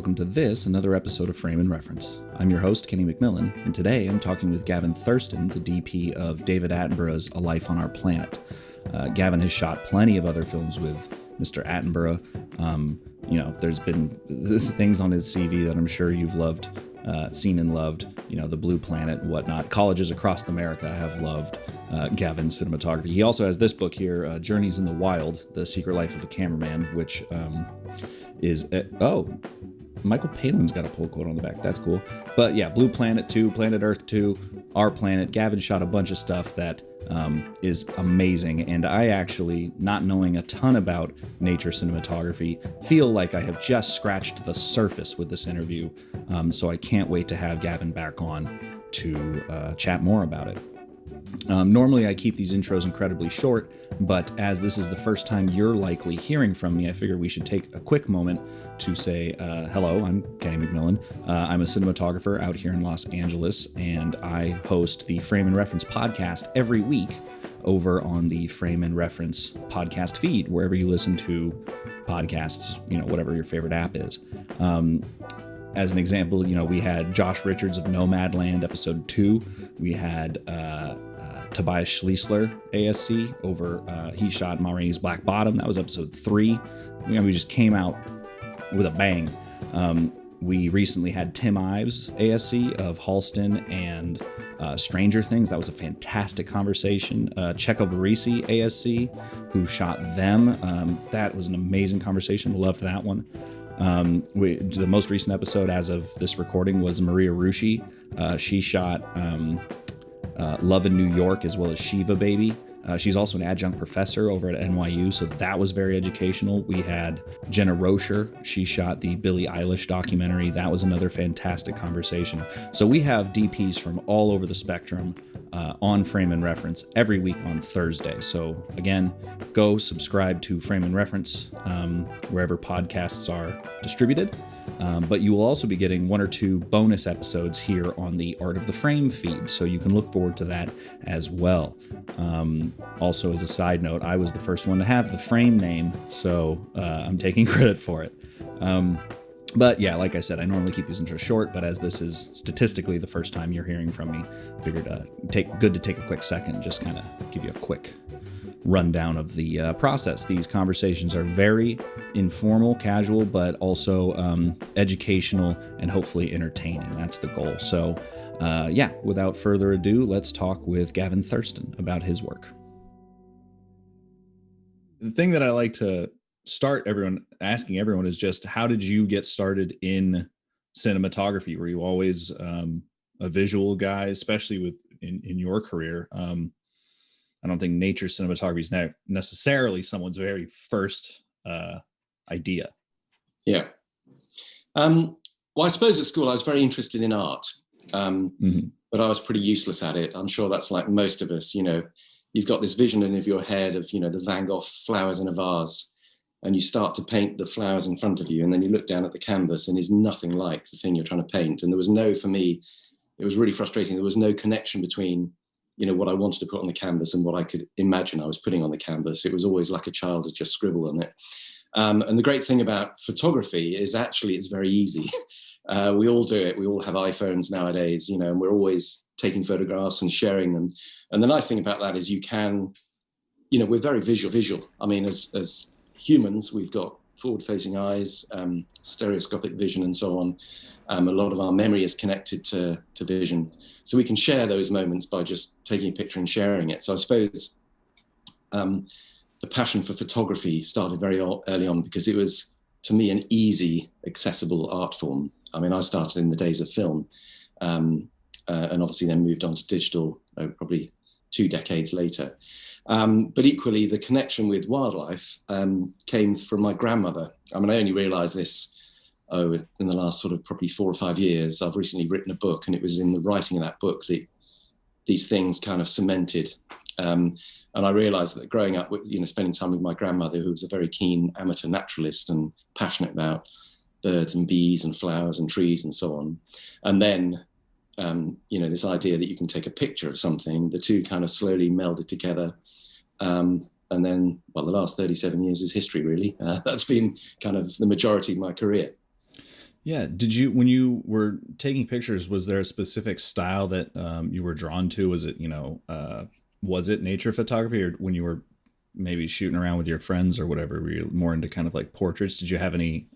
welcome to another episode of Frame and Reference. I'm your host, Kenny McMillan, and today I'm talking with Gavin Thurston, the DP of David Attenborough's A Life on Our Planet. Gavin has shot plenty of other films with Mr. Attenborough. There's been things on his CV that I'm sure you've loved, seen and loved, The Blue Planet and whatnot. Colleges across America have loved Gavin's cinematography. He also has this book here, Journeys in the Wild, The Secret Life of a Cameraman, which Michael Palin's got a pull quote on the back. That's cool. But yeah, Blue Planet 2, Planet Earth 2, Our Planet. Gavin shot a bunch of stuff that is amazing. And I actually, not knowing a ton about nature cinematography, feel like I have just scratched the surface with this interview. So I can't wait to have Gavin back on to chat more about it. Normally I keep these intros incredibly short, but as this is the first time you're likely hearing from me, I figure we should take a quick moment to say, hello, I'm Kenny McMillan. I'm a cinematographer out here in Los Angeles, and I host the Frame and Reference podcast every week over on the Frame and Reference podcast feed, wherever you listen to podcasts, whatever your favorite app is. As an example, we had Josh Richards of Nomadland, episode 2. We had Tobias Schliessler, ASC, over, he shot Ma Rainey's Black Bottom. That was episode 3. We just came out with a bang. We recently had Tim Ives, ASC, of Halston and Stranger Things. That was a fantastic conversation. Checo Varese, ASC, who shot Them. That was an amazing conversation. Loved that one. The most recent episode as of this recording was Maria Rushi. She shot Love in New York as well as Shiva Baby. She's also an adjunct professor over at NYU, so that was very educational. We had Jenna Rocher. She shot the Billie Eilish documentary. That was another fantastic conversation. So we have DPs from all over the spectrum on Frame and Reference every week on Thursday. So again, go subscribe to Frame and Reference wherever podcasts are distributed. But you will also be getting 1 or 2 bonus episodes here on the Art of the Frame feed, so you can look forward to that as well. Also, as a side note, I was the first one to have the Frame name, so I'm taking credit for it. But yeah, like I said, I normally keep these intros short, but as this is statistically the first time you're hearing from me, I figured good to take a quick second and just kind of give you a quick rundown of the process. These conversations are very informal, casual, but also educational and hopefully entertaining. That's the goal. So without further ado, let's talk with Gavin Thurston about his work. The thing that I like to start asking everyone is just, how did you get started in cinematography? Were you always a visual guy, especially in your career? I don't think nature cinematography is not necessarily someone's very first idea. Yeah. Well, I suppose at school I was very interested in art, but I was pretty useless at it. I'm sure that's like most of us. You've got this vision in your head of, the Van Gogh flowers in a vase, and you start to paint the flowers in front of you, and then you look down at the canvas and it's nothing like the thing you're trying to paint. And for me, it was really frustrating. There was no connection between what I wanted to put on the canvas and what I could imagine I was putting on the canvas. It was always like a child had just scribbled on it. And the great thing about photography is actually it's very easy. We all do it. We all have iPhones nowadays, and we're always taking photographs and sharing them. And the nice thing about that is you can, we're very visual. I mean, as humans, we've got forward-facing eyes, stereoscopic vision, and so on. A lot of our memory is connected to vision. So we can share those moments by just taking a picture and sharing it. So I suppose the passion for photography started very early on because it was, to me, an easy, accessible art form. I mean, I started in the days of film and obviously then moved on to digital probably 2 decades later. But equally, the connection with wildlife came from my grandmother. I mean, I only realized this in the last sort of probably 4 or 5 years. I've recently written a book, and it was in the writing of that book that these things kind of cemented. And I realized that growing up with, spending time with my grandmother, who was a very keen amateur naturalist and passionate about birds and bees and flowers and trees and so on. And then, this idea that you can take a picture of something, the two kind of slowly melded together. And then, the last 37 years is history, really. That's been kind of the majority of my career. Yeah. Did you, when you were taking pictures, was there a specific style that you were drawn to? Was it, was it nature photography, or when you were maybe shooting around with your friends or whatever, were you more into kind of like portraits? Did you have any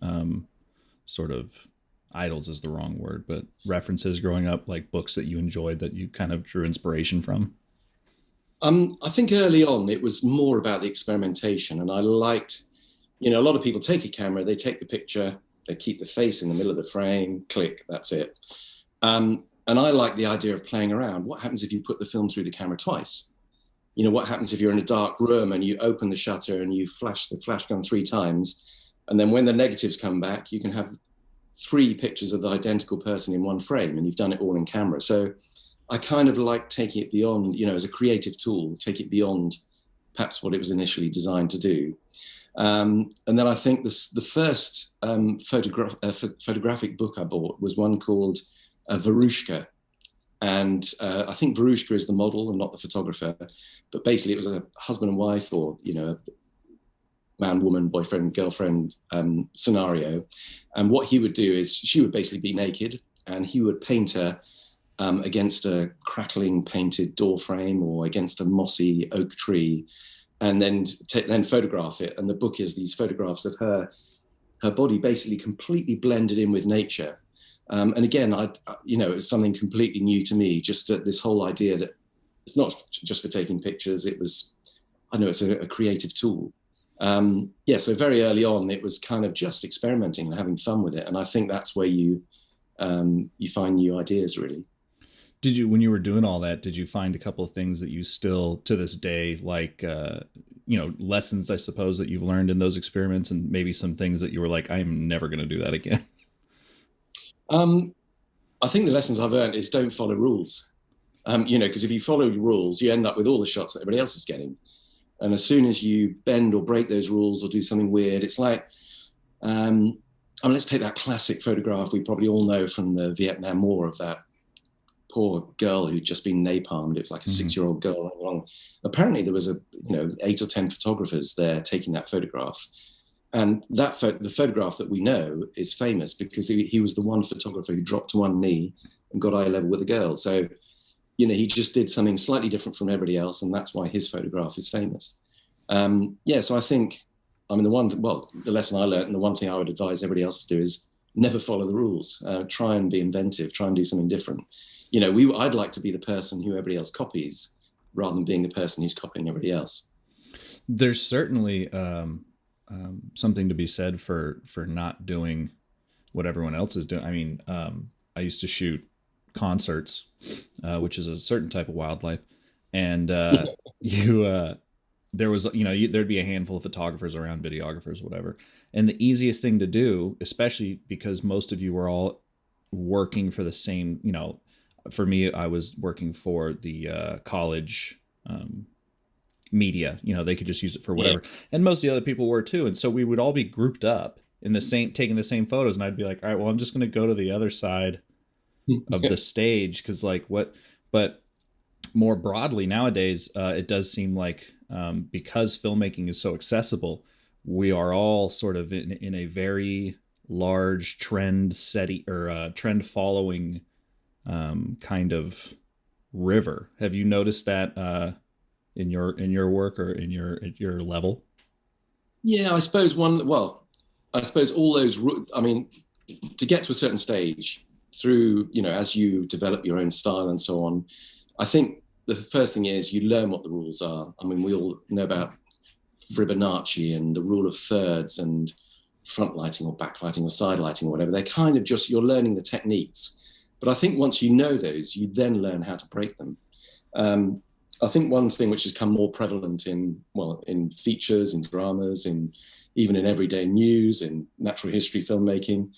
sort of idols is the wrong word, but references growing up, like books that you enjoyed that you kind of drew inspiration from? I think early on it was more about the experimentation, and I liked, a lot of people take a camera, they take the picture, they keep the face in the middle of the frame, click, that's it. And I like the idea of playing around. What happens if you put the film through the camera twice? What happens if you're in a dark room and you open the shutter and you flash the flash gun 3 times, and then when the negatives come back, you can have 3 pictures of the identical person in one frame, and you've done it all in camera. So I kind of like taking it beyond, as a creative tool, take it beyond perhaps what it was initially designed to do. And then I think the first photographic book I bought was one called Verushka. And I think Verushka is the model and not the photographer. But basically it was a husband and wife, or, man, woman, boyfriend, girlfriend scenario. And what he would do is she would basically be naked, and he would paint her against a crackling painted door frame or against a mossy oak tree, and then photograph it. And the book is these photographs of her body basically completely blended in with nature. And again, it's something completely new to me, just this whole idea that it's not just for taking pictures. It was, it's a creative tool. So very early on, it was kind of just experimenting and having fun with it. And I think that's where you find new ideas, really. Did you, when you were doing all that, did you find a couple of things that you still to this day, like, lessons, I suppose, that you've learned in those experiments, and maybe some things that you were like, I'm never going to do that again? I think the lessons I've learned is don't follow rules. Because if you follow your rules, you end up with all the shots that everybody else is getting. And as soon as you bend or break those rules or do something weird, it's like, let's take that classic photograph we probably all know from the Vietnam War of that poor girl who'd just been napalmed. It was like a 6-year-old girl along. Apparently there was 8 or 10 photographers there taking that photograph. And the photograph that we know is famous because he was the one photographer who dropped to one knee and got eye level with a girl. So, he just did something slightly different from everybody else, and that's why his photograph is famous. So I think, the lesson I learned, and the one thing I would advise everybody else to do is never follow the rules. Try and be inventive, try and do something different. I'd like to be the person who everybody else copies rather than being the person who's copying everybody else. There's certainly something to be said for not doing what everyone else is doing. I used to shoot concerts, which is a certain type of wildlife, and there was, there'd be a handful of photographers around, videographers, whatever, and the easiest thing to do, especially because most of you were all working for the same, for me, I was working for the college media. They could just use it for whatever. Yeah. And most of the other people were too. And so we would all be grouped up in the same, taking the same photos. And I'd be like, all right, well, I'm just going to go to the other side of the stage. Cause but more broadly nowadays, it does seem like, because filmmaking is so accessible, we are all sort of in a very large trend setting or trend following kind of river. Have you noticed that in your work or in your level? Yeah, I suppose all those, to get to a certain stage through, as you develop your own style and so on, I think the first thing is you learn what the rules are. We all know about Fibonacci and the rule of thirds and front lighting or back lighting or side lighting or whatever. They're kind of just, you're learning the techniques. But I think once you know those, you then learn how to break them. I think one thing which has become more prevalent in features, in dramas, even in everyday news, in natural history filmmaking,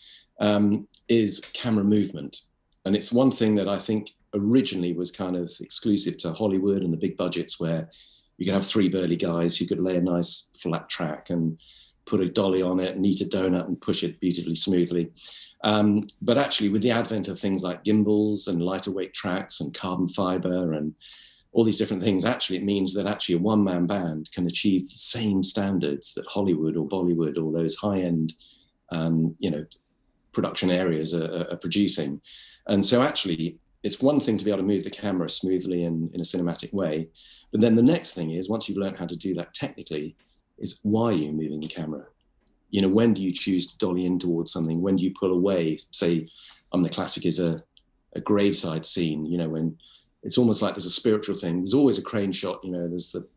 is camera movement. And it's one thing that I think originally was kind of exclusive to Hollywood and the big budgets, where you could have 3 burly guys who could lay a nice flat track and put a dolly on it and eat a donut and push it beautifully smoothly. But actually, with the advent of things like gimbals and lighter weight tracks and carbon fiber and all these different things, actually, it means that actually a one-man band can achieve the same standards that Hollywood or Bollywood or those high-end, production areas are producing. And so actually, it's one thing to be able to move the camera smoothly in a cinematic way. But then the next thing is, once you've learned how to do that technically, is why are you moving the camera? You know, when do you choose to dolly in towards something? When do you pull away? Say, the classic is a graveside scene, you know, when it's almost like there's a spiritual thing. There's always a crane shot, you know, there's the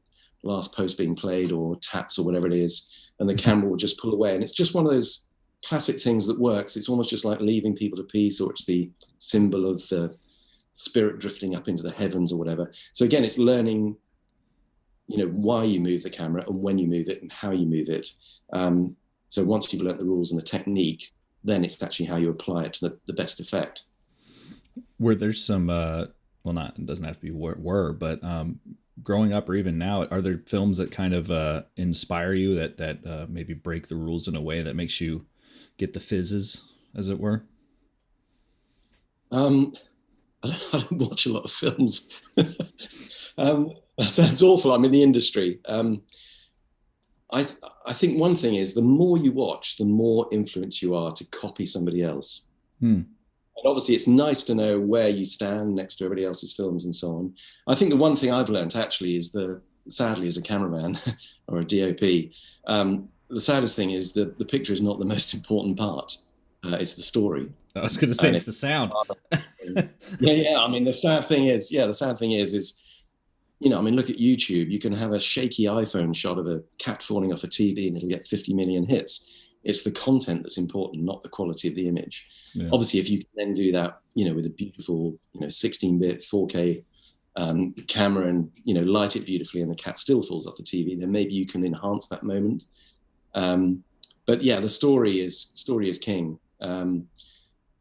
last post being played or taps or whatever it is, and the camera will just pull away. And it's just one of those classic things that works. It's almost just like leaving people to peace, or it's the symbol of the spirit drifting up into the heavens or whatever. So again, it's learning, you know, why you move the camera and when you move it and how you move it. So once you've learnt the rules and the technique, then it's actually how you apply it to the best effect. Were there some, well, not, it doesn't have to be but growing up or even now, are there films that kind of inspire you that maybe break the rules in a way that makes you get the fizzes, as it were? I don't watch a lot of films. That sounds awful. I'm in the industry. I think one thing is, the more you watch, the more influenced you are to copy somebody else. And obviously it's nice to know where you stand next to everybody else's films and so on. I think the one thing I've learned actually is sadly as a cameraman or a DOP, the saddest thing is that the picture is not the most important part. It's the story. I was going to say it's the sound. Yeah. I mean, the sad thing is, you know, I mean, look at YouTube. You can have a shaky iPhone shot of a cat falling off a TV and it'll get 50 million hits. It's the content that's important, not the quality of the image. Yeah. Obviously, if you can then do that, you know, with a beautiful, you know, 16-bit 4K camera and, you know, light it beautifully and the cat still falls off the TV, then maybe you can enhance that moment. But yeah, the story is king. And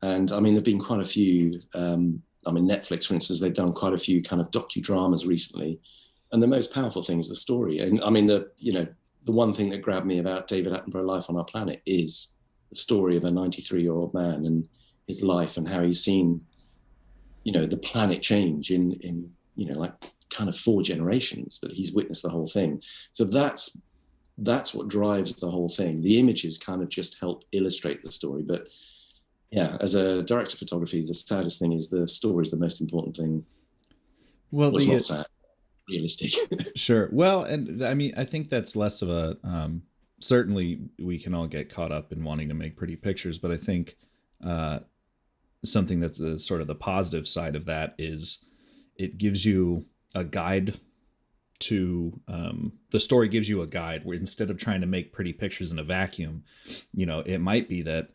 I mean, there've been quite a few, I mean, Netflix, for instance, they've done quite a few kind of docudramas recently. And the most powerful thing is the story. And I mean, the one thing that grabbed me about David Attenborough, Life on Our Planet, is the story of a 93-year-old man and his life and how he's seen, you know, the planet change in, you know, like kind of 4 generations, but he's witnessed the whole thing. So that's what drives the whole thing. The images kind of just help illustrate the story. But yeah, as a director of photography, the saddest thing is the story is the most important thing. Well, it's not sad, realistic. Sure. Well, and I mean, I think that's less of a, certainly we can all get caught up in wanting to make pretty pictures, but I think something that's the sort of the positive side of that is it gives you a guide to, the story gives you a guide where instead of trying to make pretty pictures in a vacuum, you know, it might be that,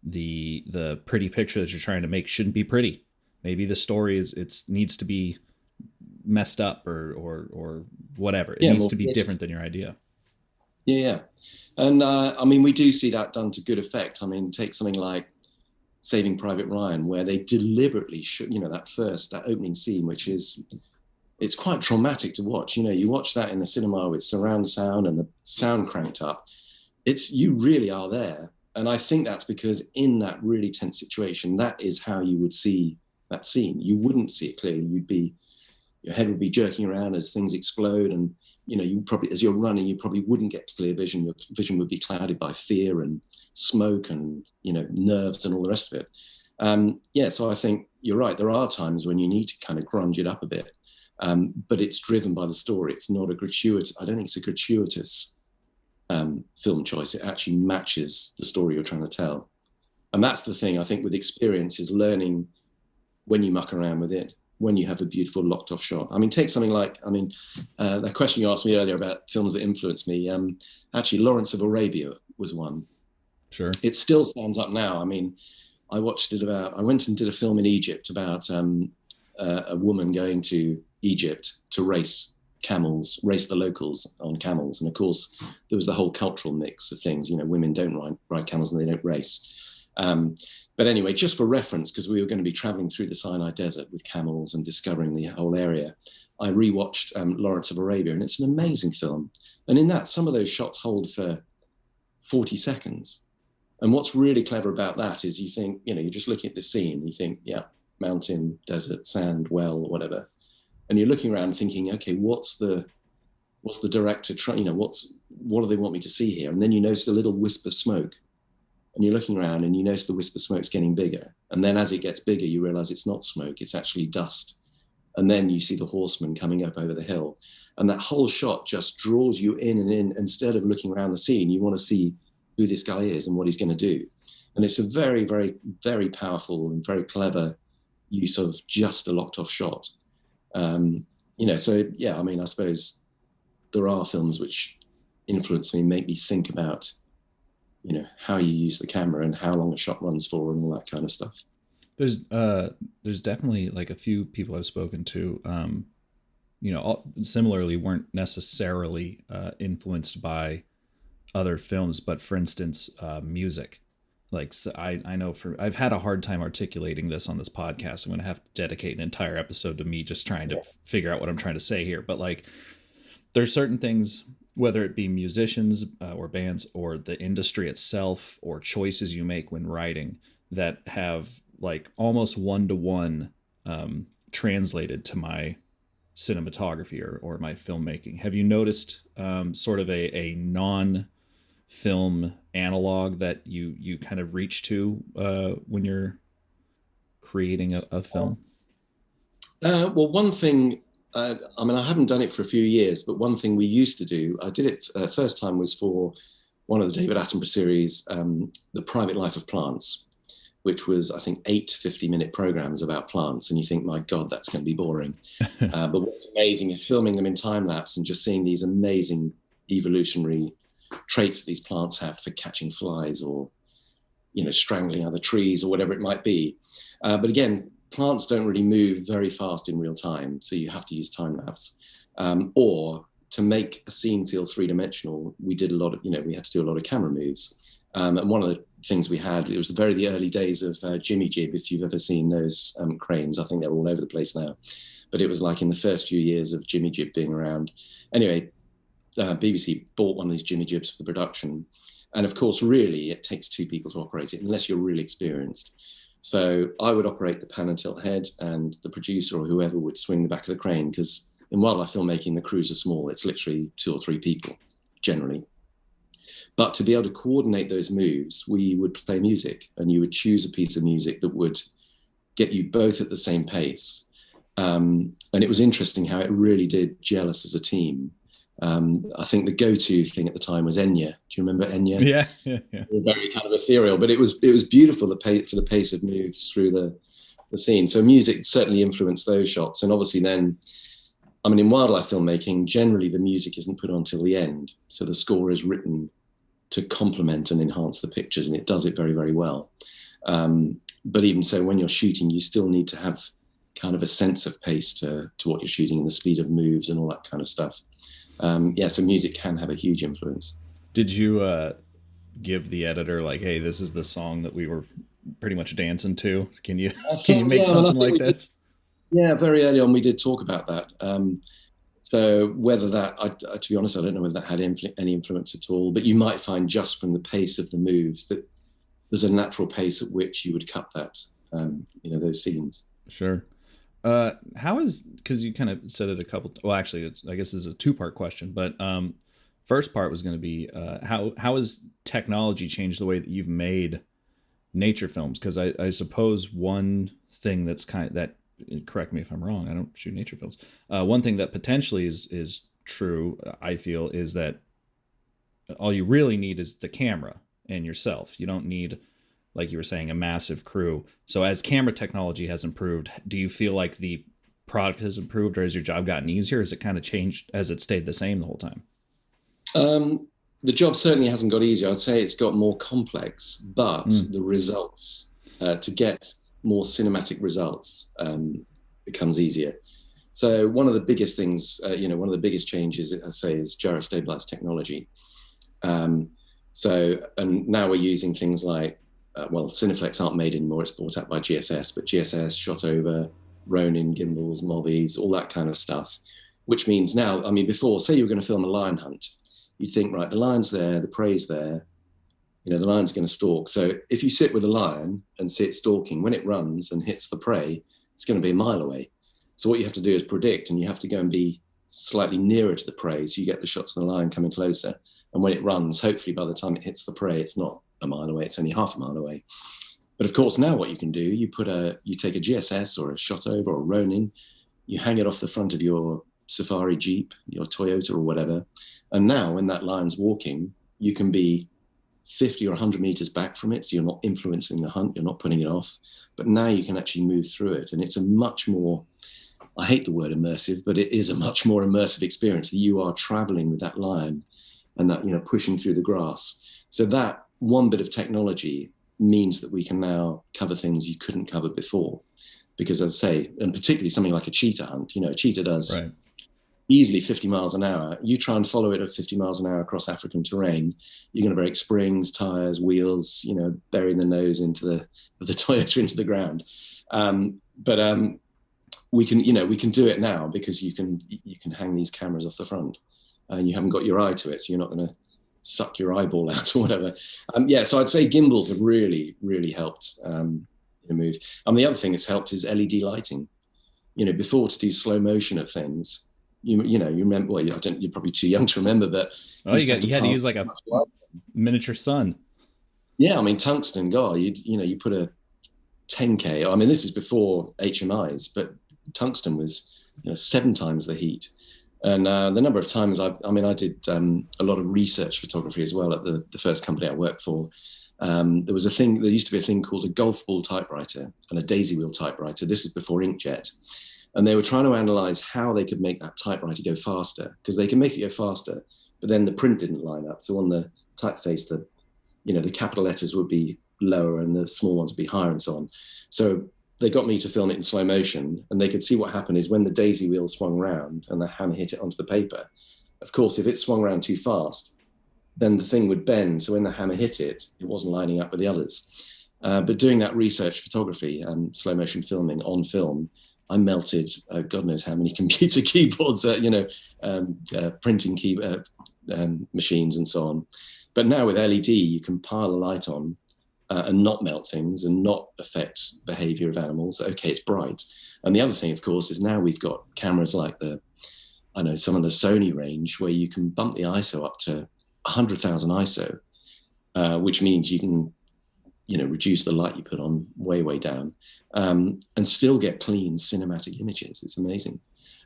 the pretty picture that you're trying to make shouldn't be pretty. Maybe the story needs to be messed up or whatever. It needs to be different than your idea. Yeah. And I mean, we do see that done to good effect. I mean, take something like Saving Private Ryan, where they deliberately shoot, you know, that opening scene, it's quite traumatic to watch. You know, you watch that in the cinema with surround sound and the sound cranked up. You really are there. And I think that's because in that really tense situation, that is how you would see that scene. You wouldn't see it clearly. Your head would be jerking around as things explode. And, you know, you probably, as you're running, you probably wouldn't get clear vision. Your vision would be clouded by fear and smoke and, you know, nerves and all the rest of it. Yeah, so I think you're right. There are times when you need to kind of grunge it up a bit. But it's driven by the story. It's not I don't think it's a gratuitous film choice. It actually matches the story you're trying to tell. And that's the thing, I think, with experience is learning when you muck around with it, when you have a beautiful locked off shot. I mean, take something like, that question you asked me earlier about films that influenced me, actually Lawrence of Arabia was one. Sure. It still stands up now. I mean, I went and did a film in Egypt about a woman going to Egypt to race the locals on camels. And of course, there was the whole cultural mix of things. You know, women don't ride camels and they don't race. But anyway, just for reference, because we were going to be traveling through the Sinai Desert with camels and discovering the whole area, I rewatched Lawrence of Arabia, and it's an amazing film. And in that, some of those shots hold for 40 seconds. And what's really clever about that is you think, you know, you're just looking at the scene, you think, yeah, mountain, desert, sand, well, whatever. And you're looking around thinking, okay, what's the director trying, you know, what do they want me to see here? And then you notice a little wisp of smoke. and you're looking around and you notice the wisp of smoke's getting bigger. And then as it gets bigger, you realize it's not smoke, it's actually dust. And then you see the horseman coming up over the hill. And that whole shot just draws you in and in. Instead of looking around the scene, you want to see who this guy is and what he's going to do. And it's a very, very, very powerful and very clever use of just a locked off shot. So yeah, I mean, I suppose there are films which influence me, make me think about, how you use the camera and how long a shot runs for and all that kind of stuff. There's definitely like a few people I've spoken to, similarly weren't necessarily influenced by other films, but for instance, music. Like, so I know I've had a hard time articulating this on this podcast. I'm going to have to dedicate an entire episode to me just trying to figure out what I'm trying to say here. But like, there's certain things, whether it be musicians or bands or the industry itself or choices you make when writing, that have like almost one-to-one translated to my cinematography or my filmmaking. Have you noticed sort of a non-film analog that you kind of reach to when you're creating a film? Well, one thing, I haven't done it for a few years, but one thing we used to do, I did it first time was for one of the David Attenborough series, The Private Life of Plants, which was, I think, 8 50-minute programs about plants. And you think, my God, that's going to be boring. But what's amazing is filming them in time lapse and just seeing these amazing evolutionary traits that these plants have for catching flies or, strangling other trees or whatever it might be. But again, plants don't really move very fast in real time. So you have to use time lapse. Or to make a scene feel three-dimensional, we did a lot of, we had to do a lot of camera moves. And one of the things we had, it was the early days of Jimmy Jib, if you've ever seen those cranes. I think they're all over the place now. But it was like in the first few years of Jimmy Jib being around. Anyway, BBC bought one of these Jimmy Jibs for the production. And of course, really, it takes 2 people to operate it, unless you're really experienced. So I would operate the pan and tilt head, and the producer or whoever would swing the back of the crane, because in wildlife filmmaking, the crews are small. It's literally 2 or 3 people, generally. But to be able to coordinate those moves, we would play music, and you would choose a piece of music that would get you both at the same pace. And it was interesting how it really did gel us as a team. I think the go-to thing at the time was Enya. Do you remember Enya? Yeah. Very kind of ethereal, but it was beautiful for the pace of moves through the scene. So music certainly influenced those shots. And obviously then, in wildlife filmmaking, generally the music isn't put on till the end. So the score is written to complement and enhance the pictures, and it does it very, very well. But even so, when you're shooting, you still need to have kind of a sense of pace to what you're shooting and the speed of moves and all that kind of stuff. So music can have a huge influence. Did you give the editor like, hey, this is the song that we were pretty much dancing to? Can you make something like this? Very early on we did talk about that. So whether that, to be honest, I don't know whether that had any influence at all, but you might find just from the pace of the moves that there's a natural pace at which you would cut that, those scenes. Sure. How is, because you kind of said it a couple, well, actually, I guess this is a 2-part question, but first part was going to be how has technology changed the way that you've made nature films? Because I suppose one thing that's correct me if I'm wrong, I don't shoot nature films. One thing that potentially is true, I feel, is that all you really need is the camera and yourself. You don't need, like you were saying, a massive crew. So as camera technology has improved, do you feel like the product has improved, or has your job gotten easier? Has it kind of changed? Has it stayed the same the whole time? The job certainly hasn't got easier. I'd say it's got more complex, but the results, to get more cinematic results, becomes easier. So one of the biggest things, one of the biggest changes, I'd say, is gyrostabilized technology. And now we're using things like, Cineflex aren't made anymore. It's bought out by GSS, but GSS, shot over, Ronin, gimbals, Movies, all that kind of stuff, which means now, before, say you were going to film a lion hunt, you'd think, right, the lion's there, the prey's there, the lion's going to stalk. So if you sit with a lion and see it stalking, when it runs and hits the prey, it's going to be a mile away. So what you have to do is predict, and you have to go and be slightly nearer to the prey, so you get the shots of the lion coming closer. And when it runs, hopefully by the time it hits the prey, it's not a mile away. It's only half a mile away. But of course, now what you can do, you take a GSS or a shot over or a Ronin, you hang it off the front of your Safari Jeep, your Toyota or whatever. And now when that lion's walking, you can be 50 or 100 meters back from it. So you're not influencing the hunt, you're not putting it off. But now you can actually move through it. And it's a much more, I hate the word immersive, but it is a much more immersive experience that you are traveling with that lion and that, pushing through the grass. So that one bit of technology means that we can now cover things you couldn't cover before. Because as I say, and particularly something like a cheetah hunt, a cheetah does easily 50 miles an hour. You try and follow it at 50 miles an hour across African terrain, you're going to break springs, tires, wheels, burying the nose of the Toyota into the ground. But we can do it now because you can hang these cameras off the front and you haven't got your eye to it. So you're not going to suck your eyeball out or whatever. So I'd say gimbals have really, really helped move. And the other thing that's helped is LED lighting. Before, to do slow motion of things, you remember, well, you're probably too young to remember, but you had to use like a miniature sun. Yeah, tungsten, God, you put a 10K. This is before HMIs, but tungsten was 7 times the heat. And the number of times I did a lot of research photography as well at the first company I worked for. There used to be a thing called a golf ball typewriter and a daisy wheel typewriter. This is before inkjet. And they were trying to analyze how they could make that typewriter go faster, because they can make it go faster, but then the print didn't line up. So on the typeface, the capital letters would be lower and the small ones would be higher and so on. So they got me to film it in slow motion, and they could see what happened is when the daisy wheel swung round and the hammer hit it onto the paper. Of course, if it swung around too fast, then the thing would bend. So when the hammer hit it, it wasn't lining up with the others. But doing that research photography and slow motion filming on film, I melted God knows how many computer keyboards, printing machines and so on. But now with LED, you can pile a light on and not melt things and not affect behavior of animals. Okay, it's bright. And the other thing, of course, is now we've got cameras like some of the Sony range where you can bump the ISO up to 100,000 ISO, which means you can, reduce the light you put on way down, and still get clean cinematic images. It's amazing.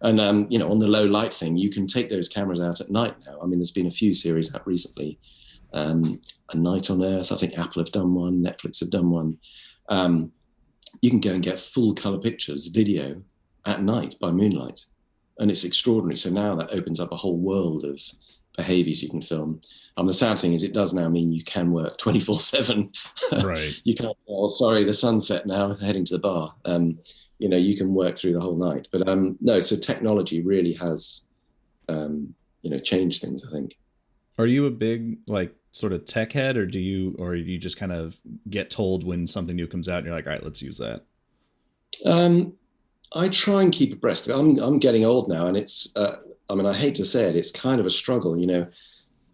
And, on the low light thing, you can take those cameras out at night now. There's been a few series out recently. A Night on Earth, I think Apple have done one, Netflix have done one. You can go and get full color pictures, video at night by moonlight. And it's extraordinary. So now that opens up a whole world of behaviors you can film. The sad thing is it does now mean you can work 24/7. Right. You can't, sorry, the sunset now, heading to the bar. You can work through the whole night. But no, so technology really has, changed things, I think. Are you a big, sort of tech head, or do you just kind of get told when something new comes out and you're like, all right, let's use that? I try and keep abreast of it. I'm getting old now, and it's, I hate to say it, it's kind of a struggle,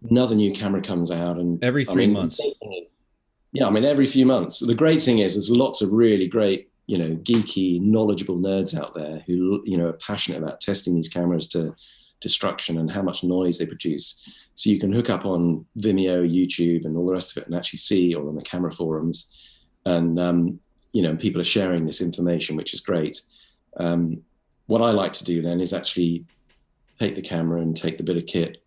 another new camera comes out and every 3 months. Yeah. Every few months. The great thing is there's lots of really great, geeky, knowledgeable nerds out there who, are passionate about testing these cameras to destruction and how much noise they produce. So you can hook up on Vimeo, YouTube, and all the rest of it and actually see, or on the camera forums. And, people are sharing this information, which is great. What I like to do then is actually take the camera and take the bit of kit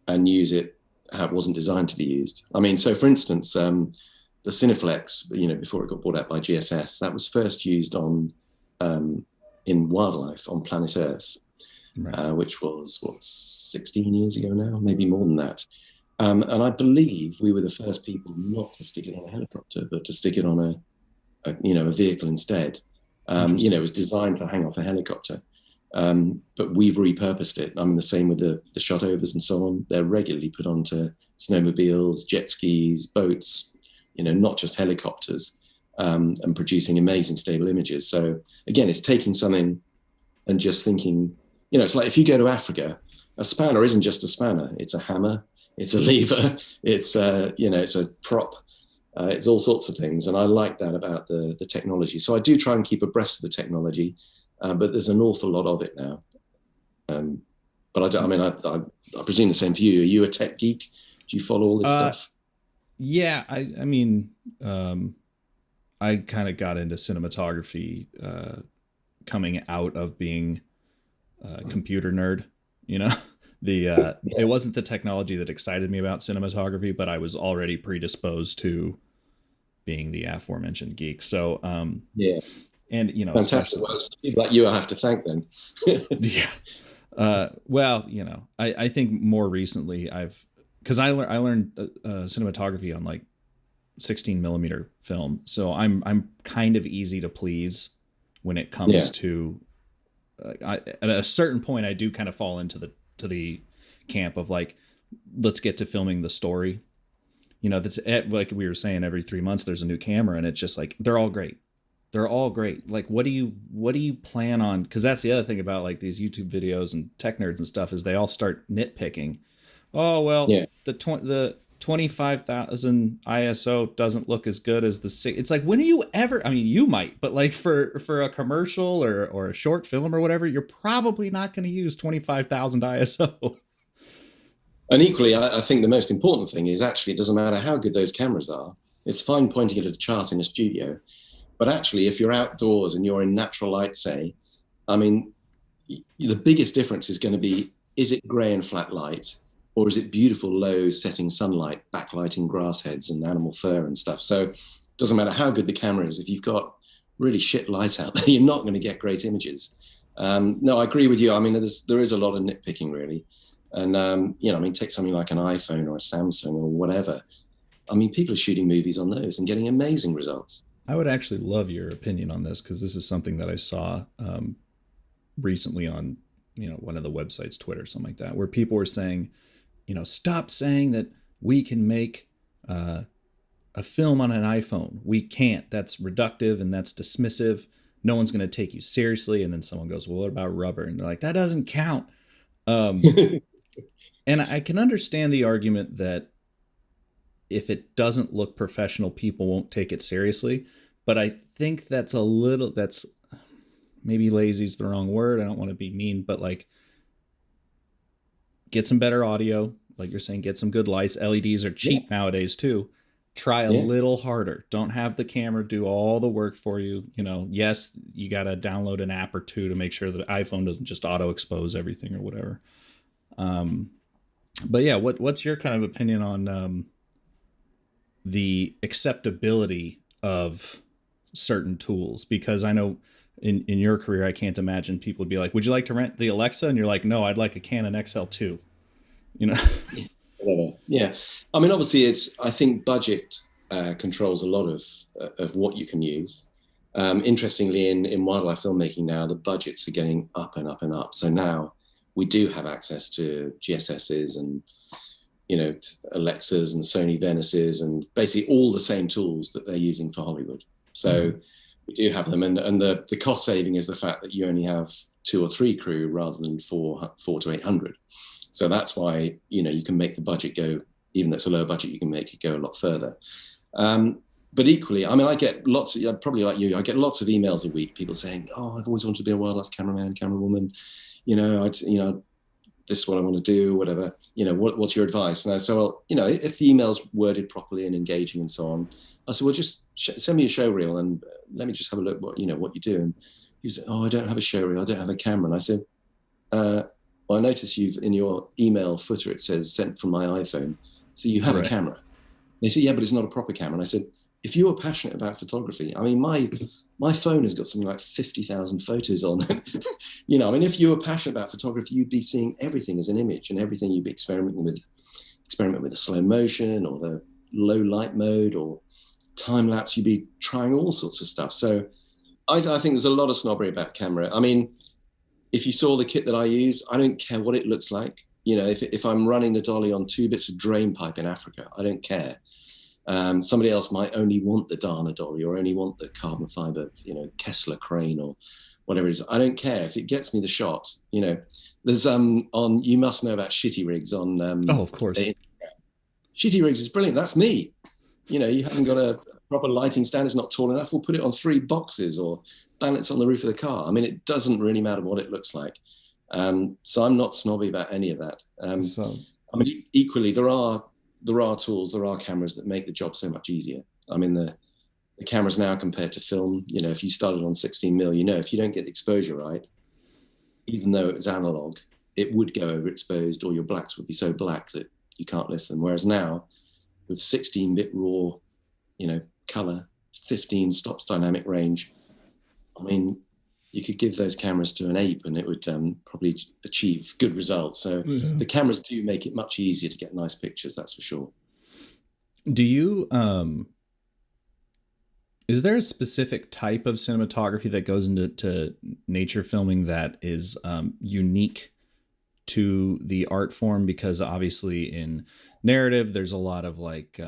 and use it how it wasn't designed to be used. So for instance, the Cineflex, before it got bought out by GSS, that was first used on in wildlife on planet Earth. Right. Which was 16 years ago now, maybe more than that. And I believe we were the first people not to stick it on a helicopter, but to stick it on a vehicle instead. It was designed to hang off a helicopter, but we've repurposed it. The same with the shot overs and so on. They're regularly put onto snowmobiles, jet skis, boats, not just helicopters, and producing amazing stable images. So again, it's taking something and just thinking. It's like if you go to Africa, a spanner isn't just a spanner. It's a hammer, it's a lever, it's it's a prop, it's all sorts of things. And I like that about the technology. So I do try and keep abreast of the technology, but there's an awful lot of it now. But I presume the same for you. Are you a tech geek? Do you follow all this stuff? Yeah, I mean, I kind of got into cinematography coming out of being a computer nerd, you know. It wasn't the technology that excited me about cinematography, but I was already predisposed to being the aforementioned geek. So Yeah, and fantastic. especially Well, it's people like you I have to thank then. yeah. Well, I think more recently because I learned cinematography on like 16 millimeter film, so I'm kind of easy to please when it comes Yeah, to. At a certain point, I do kind of fall into the camp of like, let's get to filming the story. That's like we were saying, every 3 months there's a new camera, and it's just like they're all great. They're all great. Like, what do you plan on? Because that's the other thing about like these YouTube videos and tech nerds and stuff is they all start nitpicking. Oh well, yeah. the 25,000 ISO doesn't look as good as the six. It's like, when do you ever? I mean, you might, but like for a commercial or a short film or whatever, you're probably not going to use 25,000 ISO. And equally, I think the most important thing is actually it doesn't matter how good those cameras are. It's fine pointing at a chart in a studio, but actually, if you're outdoors and you're in natural light, say, I mean, the biggest difference is going to be, is it grey and flat light, or is it beautiful low setting sunlight backlighting grass heads and animal fur and stuff? So it doesn't matter how good the camera is, if you've got really shit light out there, you're not going to get great images. No, I agree with you. I mean, there is a lot of nitpicking, really. And, I mean, take something like an iPhone or a Samsung or whatever. I mean, people are shooting movies on those and getting amazing results. I would actually love your opinion on this, because this is something that I saw recently on one of the websites, Twitter, something like that, where people were saying, stop saying that we can make a film on an iPhone. We can't. That's reductive and that's dismissive. No one's going to take you seriously. And then someone goes, well, what about rubber? And they're like, that doesn't count. And I can understand the argument that if it doesn't look professional, people won't take it seriously. But I think that's maybe lazy is the wrong word. I don't want to be mean, but like, get some better audio. Like you're saying, get some good lights. LEDs are cheap nowadays too. Try a Yeah. little harder. Don't have the camera do all the work for you. Yes, you got to download an app or two to make sure the iPhone doesn't just auto expose everything or whatever. But yeah, what's your kind of opinion on the acceptability of certain tools? Because I know in your career, I can't imagine people would be like, would you like to rent the Alexa? And you're like, no, I'd like a Canon XL2. Whatever. Yeah. I mean, obviously, I think budget controls a lot of what you can use. Interestingly, in wildlife filmmaking now, the budgets are getting up and up and up. So now we do have access to GSSs and, Alexas and Sony Venuses and basically all the same tools that they're using for Hollywood. So we do have them. And the cost saving is the fact that you only have 2 or 3 crew rather than 4 to 800. So that's why, you can make the budget go, even though it's a lower budget, you can make it go a lot further. But equally, I mean, I get probably like you, I get lots of emails a week, people saying, oh, I've always wanted to be a wildlife cameraman, camerawoman. This is what I want to do, whatever. What's your advice? And I said, well, if the email's worded properly and engaging and so on, I said, well, just send me a show reel and let me just have a look what you do. And he said, oh, I don't have a show reel, I don't have a camera. And I said, well, I notice in your email footer, it says sent from my iPhone. So you have a camera. They said, yeah, but it's not a proper camera. And I said, if you are passionate about photography, I mean, my phone has got something like 50,000 photos on it. I mean, if you were passionate about photography, you'd be seeing everything as an image and everything you'd be experimenting with the slow motion or the low light mode or time lapse. You'd be trying all sorts of stuff. So I think there's a lot of snobbery about camera. I mean, if you saw the kit that I use, I don't care what it looks like. If I'm running the dolly on 2 bits of drain pipe in Africa, I don't care. Somebody else might only want the Dana dolly or only want the carbon fiber, Kessler crane or whatever it is. I don't care if it gets me the shot. There's you must know about Shitty Rigs on. Oh, of course. Shitty Rigs is brilliant. That's me. You haven't got a proper lighting stand. It's not tall enough. We'll put it on 3 boxes or balance on the roof of the car. I mean, it doesn't really matter what it looks like. So I'm not snobby about any of that. I mean, equally, there are there are tools, there are cameras that make the job so much easier. I mean, the cameras now compared to film, you know, if you started on 16mm, you know, if you don't get the exposure right, even though it was analog, it would go overexposed, or your blacks would be so black that you can't lift them. Whereas now, with 16-bit raw, you know, color, 15 stops dynamic range, I mean, you could give those cameras to an ape and it would probably achieve good results. So the cameras do make it much easier to get nice pictures, that's for sure. Do you, is there a specific type of cinematography that goes into nature filming that is unique to the art form? Because obviously in narrative, there's a lot of like,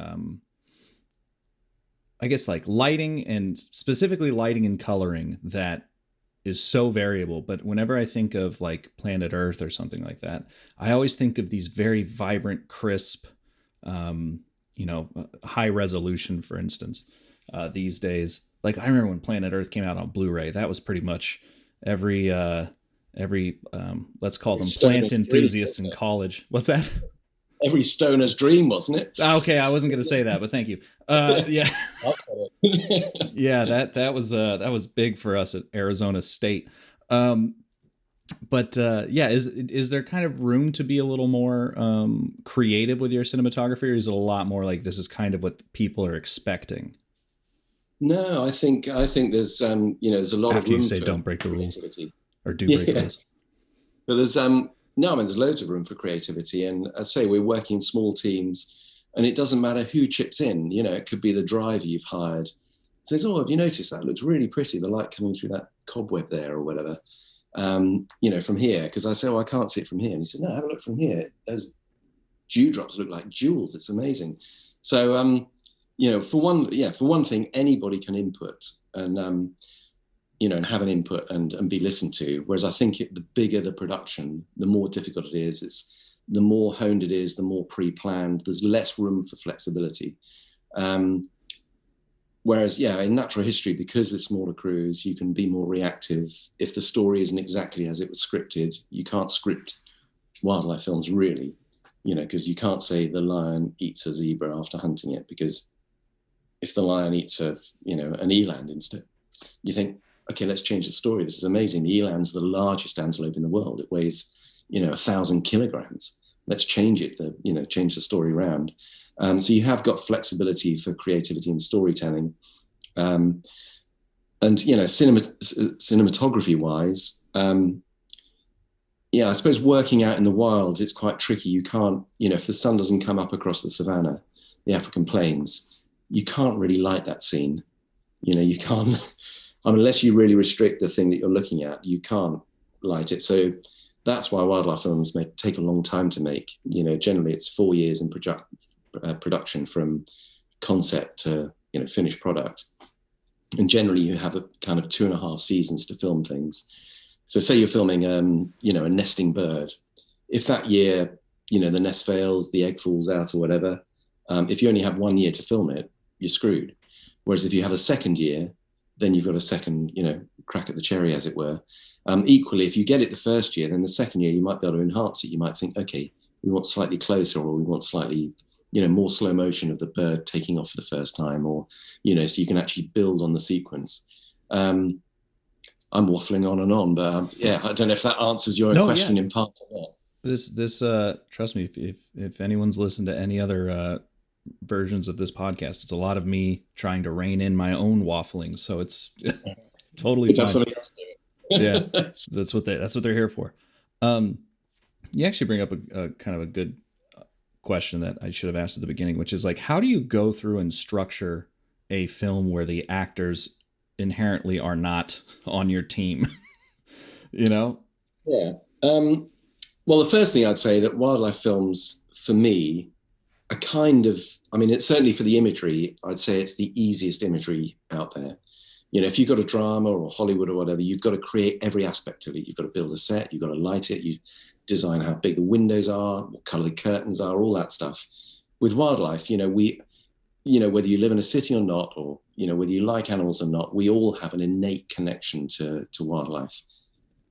I guess like lighting, and specifically lighting and coloring, that is so variable. But whenever I think of like Planet Earth or something like that, I always think of these very vibrant, crisp, you know, high resolution, for instance, these days. Like I remember when Planet Earth came out on Blu-ray, that was pretty much every let's call them plant enthusiasts in college. What's that? Every stoner's dream, wasn't it? Okay, I wasn't going to say that, but thank you. Yeah, yeah, that was big for us at Arizona State. But yeah, is there kind of room to be a little more creative with your cinematography, or is it a lot more like this is kind of what people are expecting? No, I think there's you know, there's a lot After of room you say for don't break the rules, or do break the rules. But there's no, I mean, there's loads of room for creativity, and as I say, we're working in small teams, and it doesn't matter who chips in. You know, it could be the driver you've hired says, "Oh, have you noticed that? It looks really pretty. The light coming through that cobweb there, or whatever." You know, from here, because I say, "Oh, I can't see it from here," and he said, "No, have a look from here. Those dewdrops look like jewels. It's amazing." So, you know, for one thing, anybody can input, and you know, and have an input and be listened to. Whereas I think the bigger the production, the more difficult it is. It's the more honed it is, the more pre-planned. There's less room for flexibility. Whereas, yeah, in natural history, because it's smaller crews, you can be more reactive. If the story isn't exactly as it was scripted, you can't script wildlife films really, you know, because you can't say the lion eats a zebra after hunting it, because if the lion eats an eland instead, you think, okay, let's change the story. This is amazing. The eland's the largest antelope in the world. It weighs, 1,000 kilograms. Let's change it, change the story around. So you have got flexibility for creativity and storytelling. And, cinematography wise, I suppose working out in the wilds, it's quite tricky. You can't, if the sun doesn't come up across the savannah, the African plains, you can't really light that scene. You can't, unless you really restrict the thing that you're looking at, you can't light it. So that's why wildlife films may take a long time to make. Generally it's 4 years in production from concept to finished product. And generally you have a kind of 2.5 seasons to film things. So say you're filming, a nesting bird. If that year, the nest fails, the egg falls out or whatever, if you only have 1 year to film it, you're screwed. Whereas if you have a second year, then you've got a second, crack at the cherry, as it were. Equally, if you get it the first year, then the second year you might be able to enhance it. You might think, okay, we want slightly closer, or we want slightly, more slow motion of the bird taking off for the first time, or, so you can actually build on the sequence. I'm waffling on and on, but I don't know if that answers your question in part or not. This trust me, if anyone's listened to any other versions of this podcast, it's a lot of me trying to rein in my own waffling, so it's totally fine. Yeah, that's what they're here for. You actually bring up a kind of a good question that I should have asked at the beginning, which is like, how do you go through and structure a film where the actors inherently are not on your team? Yeah. Well, the first thing I'd say that wildlife films, for me, are kind of, it's certainly for the imagery, I'd say it's the easiest imagery out there. If you've got a drama or Hollywood or whatever, you've got to create every aspect of it. You've got to build a set, you've got to light it, you design how big the windows are, what color the curtains are, all that stuff. With wildlife, whether you live in a city or not, or, whether you like animals or not, we all have an innate connection to wildlife.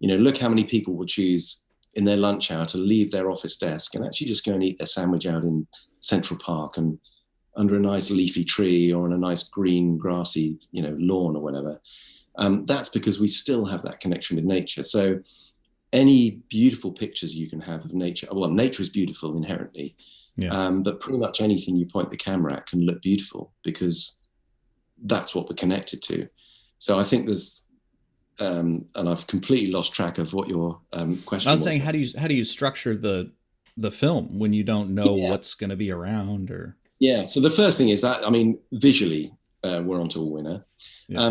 Look how many people will choose in their lunch hour to leave their office desk and actually just go and eat their sandwich out in Central Park and under a nice leafy tree or on a nice green grassy, lawn or whatever. That's because we still have that connection with nature. So any beautiful pictures you can have of nature, well, nature is beautiful inherently, but pretty much anything you point the camera at can look beautiful because that's what we're connected to. So I think there's, and I've completely lost track of what your question was. I was saying, how do you structure the film when you don't know what's going to be around? Or so the first thing is that, visually, we're onto a winner.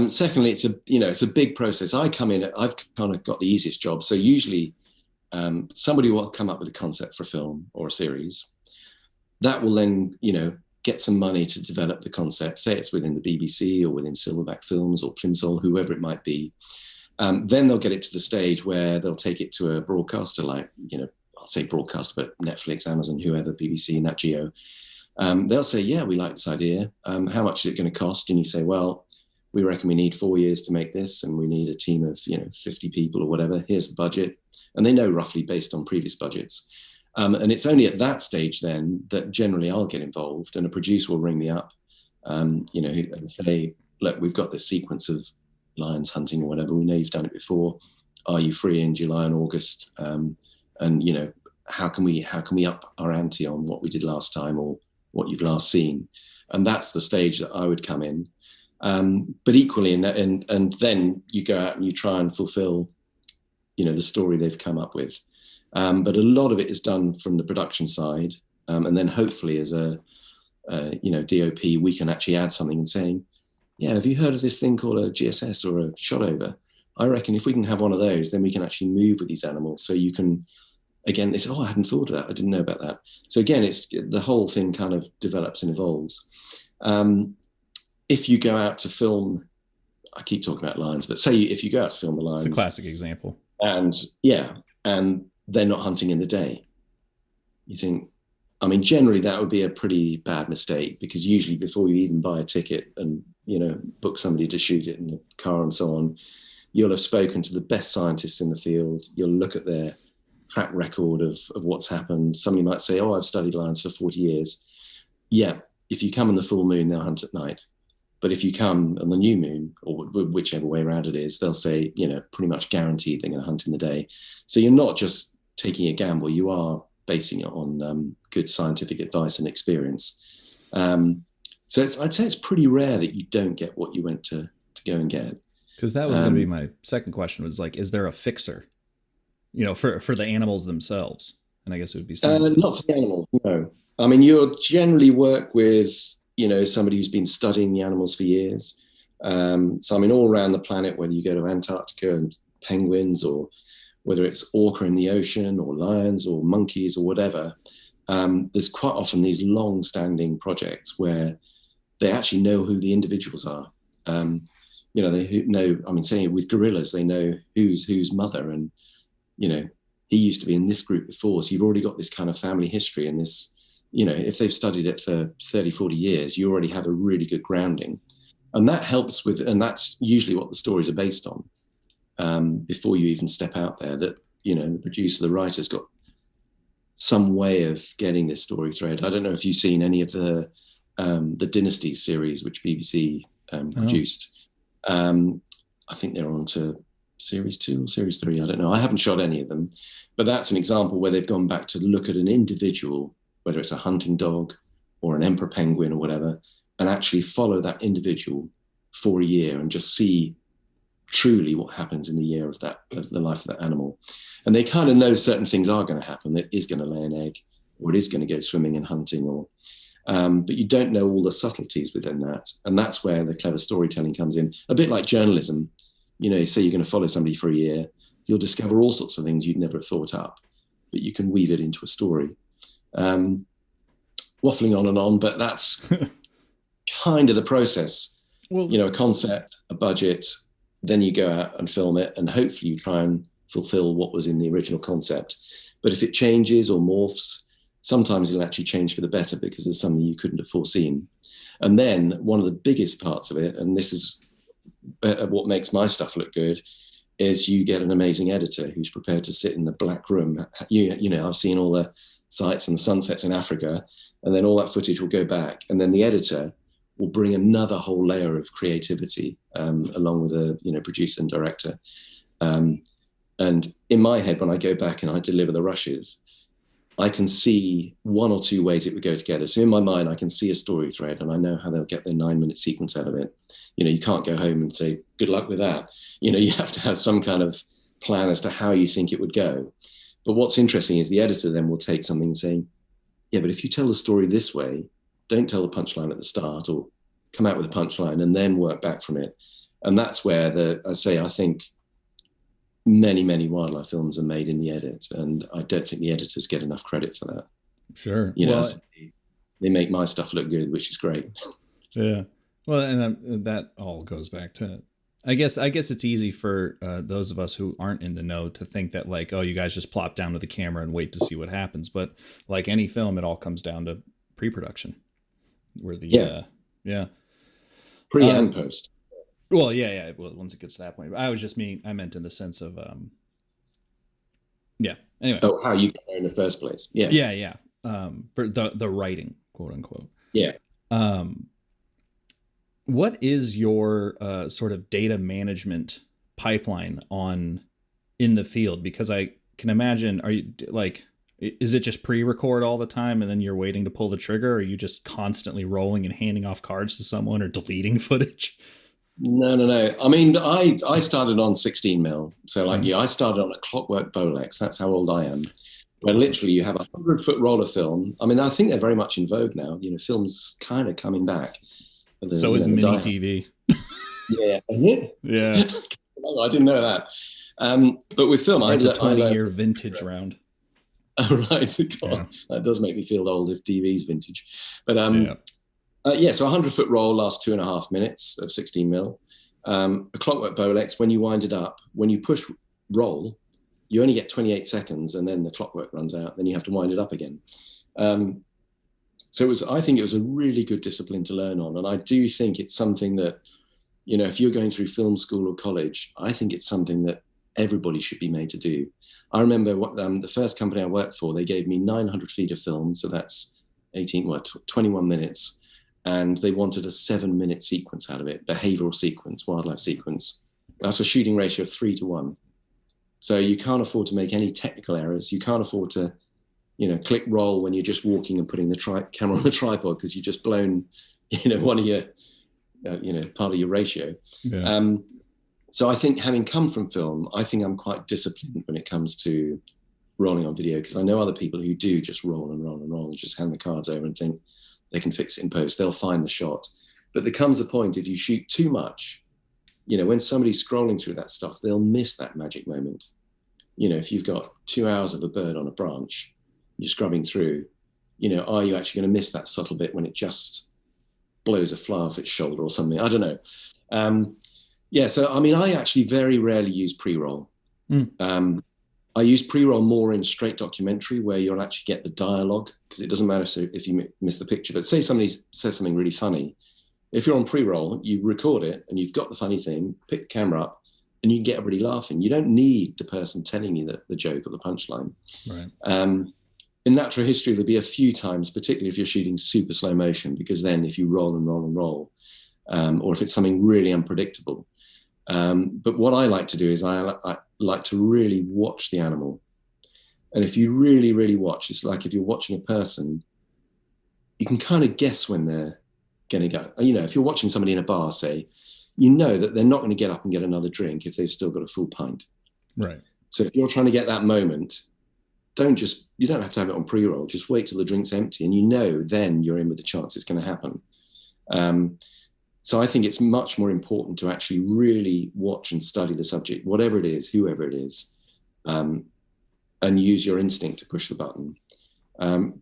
Secondly, it's a big process. I come in, I've kind of got the easiest job. So usually somebody will come up with a concept for a film or a series that will then, get some money to develop the concept, say it's within the BBC or within Silverback Films or Plimsoll, whoever it might be. Then they'll get it to the stage where they'll take it to a broadcaster like, I'll say broadcaster, but Netflix, Amazon, whoever, BBC, Nat Geo. They'll say, yeah, we like this idea. How much is it going to cost? And you say, well, we reckon we need 4 years to make this and we need a team of 50 people or whatever. Here's the budget. And they know roughly based on previous budgets. And it's only at that stage then that generally I'll get involved and a producer will ring me up, and say, look, we've got this sequence of lions hunting or whatever. We know you've done it before. Are you free in July and August? And how can we up our ante on what we did last time or what you've last seen? And that's the stage that I would come in. But equally, and then you go out and you try and fulfill, the story they've come up with. But a lot of it is done from the production side. And then hopefully as a DOP, we can actually add something and saying, yeah, have you heard of this thing called a GSS or a shot over? I reckon if we can have one of those, then we can actually move with these animals. So you can, again, it's, I hadn't thought of that. I didn't know about that. So again, it's the whole thing kind of develops and evolves. If you go out to film, I keep talking about lions, but say if you go out to film the lions. It's a classic example. And they're not hunting in the day. You think, generally that would be a pretty bad mistake because usually before you even buy a ticket and, book somebody to shoot it in the car and so on, you'll have spoken to the best scientists in the field. You'll look at their track record of what's happened. Somebody might say, oh, I've studied lions for 40 years. Yeah, if you come on the full moon, they'll hunt at night. But if you come on the new moon, or whichever way around it is, they'll say, pretty much guaranteed they're going to hunt in the day. So you're not just taking a gamble, you are basing it on good scientific advice and experience. So I'd say it's pretty rare that you don't get what you went to go and get. Because that was going to be my second question, was like, is there a fixer, for the animals themselves? And I guess it would be not for the animals, no. You'll generally work with somebody who's been studying the animals for years. All around the planet, whether you go to Antarctica and penguins, or whether it's orca in the ocean or lions or monkeys or whatever, there's quite often these long-standing projects where they actually know who the individuals are. They know, saying with gorillas, they know who's mother, and, he used to be in this group before. So you've already got this kind of family history and this, if they've studied it for 30, 40 years, you already have a really good grounding. And that helps and that's usually what the stories are based on. Before you even step out there, that, the producer, the writer's got some way of getting this story thread. I don't know if you've seen any of the Dynasty series, which BBC produced. I think they're on to series 2 or series 3. I don't know. I haven't shot any of them, but that's an example where they've gone back to look at an individual, whether it's a hunting dog or an emperor penguin or whatever, and actually follow that individual for a year and just see truly what happens in the year of the life of that animal. And they kind of know certain things are going to happen. It is going to lay an egg, or it is going to go swimming and hunting, or but you don't know all the subtleties within that. And that's where the clever storytelling comes in. A bit like journalism, say you're going to follow somebody for a year, you'll discover all sorts of things you'd never have thought up, but you can weave it into a story. Waffling on and on, but that's kind of the process. Well, a concept, a budget, then you go out and film it, and hopefully you try and fulfill what was in the original concept. But if it changes or morphs, sometimes it'll actually change for the better because there's something you couldn't have foreseen. And then one of the biggest parts of it, and this is what makes my stuff look good, is you get an amazing editor who's prepared to sit in the black room. You know, I've seen all the sights and sunsets in Africa, and then all that footage will go back, and then the editor will bring another whole layer of creativity along with a, you know, producer and director. And in my head, when I go back and I deliver the rushes, I can see one or two ways it would go together. So in my mind, I can see a story thread, and I know how they'll get their 9-minute sequence out of it. You know, you can't go home and say, good luck with that. You know, you have to have some kind of plan as to how you think it would go. But what's interesting is the editor then will take something and say, yeah, but if you tell the story this way, don't tell the punchline at the start, or come out with a punchline and then work back from it. And that's where I think many wildlife films are made in the edit, and I don't think the editors get enough credit for that. Sure. You know, they make my stuff look good, which is great. Yeah. Well, and that all goes back to, I guess it's easy for those of us who aren't in the know to think that, like, oh, you guys just plop down to the camera and wait to see what happens. But like any film, it all comes down to pre-production, where the pre and post. Well, yeah. Well, once it gets to that point, I meant in the sense of, yeah. Anyway. Oh, how you got there in the first place? Yeah. Yeah. For the writing, quote unquote. Yeah. What is your sort of data management pipeline in the field? Because I can imagine, are you like, is it just pre-record all the time and then you're waiting to pull the trigger? Or are you just constantly rolling and handing off cards to someone or deleting footage? No. I mean, I started on 16 mil. So like, I started on a Clockwork Bolex. That's how old I am. Where literally you have a 100-foot roll of film. I mean, I think they're very much in vogue now. You know, film's kind of coming back. So is mini TV. Yeah. Is it? Yeah. I didn't know that. But with film, I had the 20-year vintage round. Oh, right. God, that does make me feel old if TV's vintage. But so a 100-foot roll lasts 2.5 minutes of 16 mil. A Clockwork Bolex, when you wind it up, when you push roll, you only get 28 seconds, and then the clockwork runs out. Then you have to wind it up again. So I think it was a really good discipline to learn on. And I do think it's something that, you know, if you're going through film school or college, I think it's something that everybody should be made to do. I remember the first company I worked for, they gave me 900 feet of film. So that's 21 minutes. And they wanted a 7-minute sequence out of it, behavioral sequence, wildlife sequence. That's a shooting ratio of 3-1. So you can't afford to make any technical errors. You can't afford to, you know, click roll when you're just walking and putting the camera on the tripod because you've just blown, you know, one of your, part of your ratio. Yeah. So I think, having come from film, I think I'm quite disciplined when it comes to rolling on video, because I know other people who do just roll and roll and roll and just hand the cards over and think they can fix it in post. They'll find the shot. But there comes a point, if you shoot too much, you know, when somebody's scrolling through that stuff, they'll miss that magic moment. You know, if you've got 2 hours of a bird on a branch, you're scrubbing through, you know, are you actually going to miss that subtle bit when it just blows a fly off its shoulder or something? I don't know. So, I mean, I actually very rarely use pre-roll. I use pre-roll more in straight documentary, where you'll actually get the dialogue, because it doesn't matter if you miss the picture. But say somebody says something really funny. If you're on pre-roll, you record it and you've got the funny thing, pick the camera up, and you can get everybody laughing. You don't need the person telling you the joke or the punchline. Right. In natural history, there'll be a few times, particularly if you're shooting super slow motion, because then if you roll and roll and roll, or if it's something really unpredictable. But what I like to do is I like to really watch the animal. And if you really, really watch, it's like if you're watching a person, you can kind of guess when they're going to go. You know, if you're watching somebody in a bar, say, you know that they're not going to get up and get another drink if they've still got a full pint. Right. So if you're trying to get that moment, you don't have to have it on pre-roll. Just wait till the drink's empty, and you know then you're in with the chance it's going to happen. So I think it's much more important to actually really watch and study the subject, whatever it is, whoever it is, and use your instinct to push the button.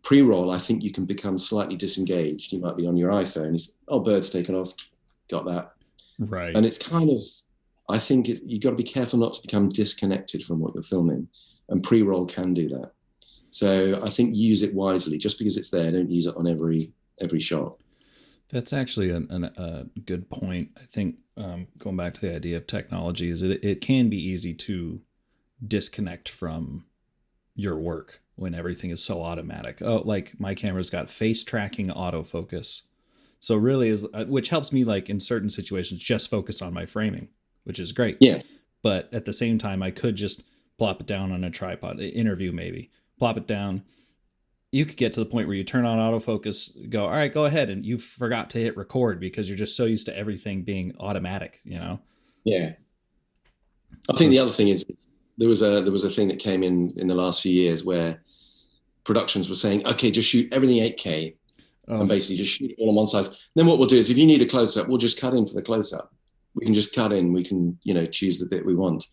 Pre-roll, I think you can become slightly disengaged. You might be on your iPhone. Bird's taken off, got that. Right. And it's kind of, I think you've got to be careful not to become disconnected from what you're filming, and pre-roll can do that. So I think use it wisely. Just because it's there, don't use it on every shot. That's actually a good point. I think going back to the idea of technology is it can be easy to disconnect from your work when everything is so automatic. Oh, like my camera's got face tracking autofocus. So really is which helps me like in certain situations just focus on my framing, which is great. Yeah. But at the same time I could just plop it down on a tripod, interview maybe, plop it down. You could get to the point where you turn on autofocus, go, all right, go ahead. And you forgot to hit record because you're just so used to everything being automatic, you know? Yeah. I think the other thing is there was a thing that came in the last few years where productions were saying, okay, just shoot everything 8K and basically just shoot it all on one side. Then what we'll do is if you need a close up, we'll just cut in for the close up. We can just cut in, we can, choose the bit we want.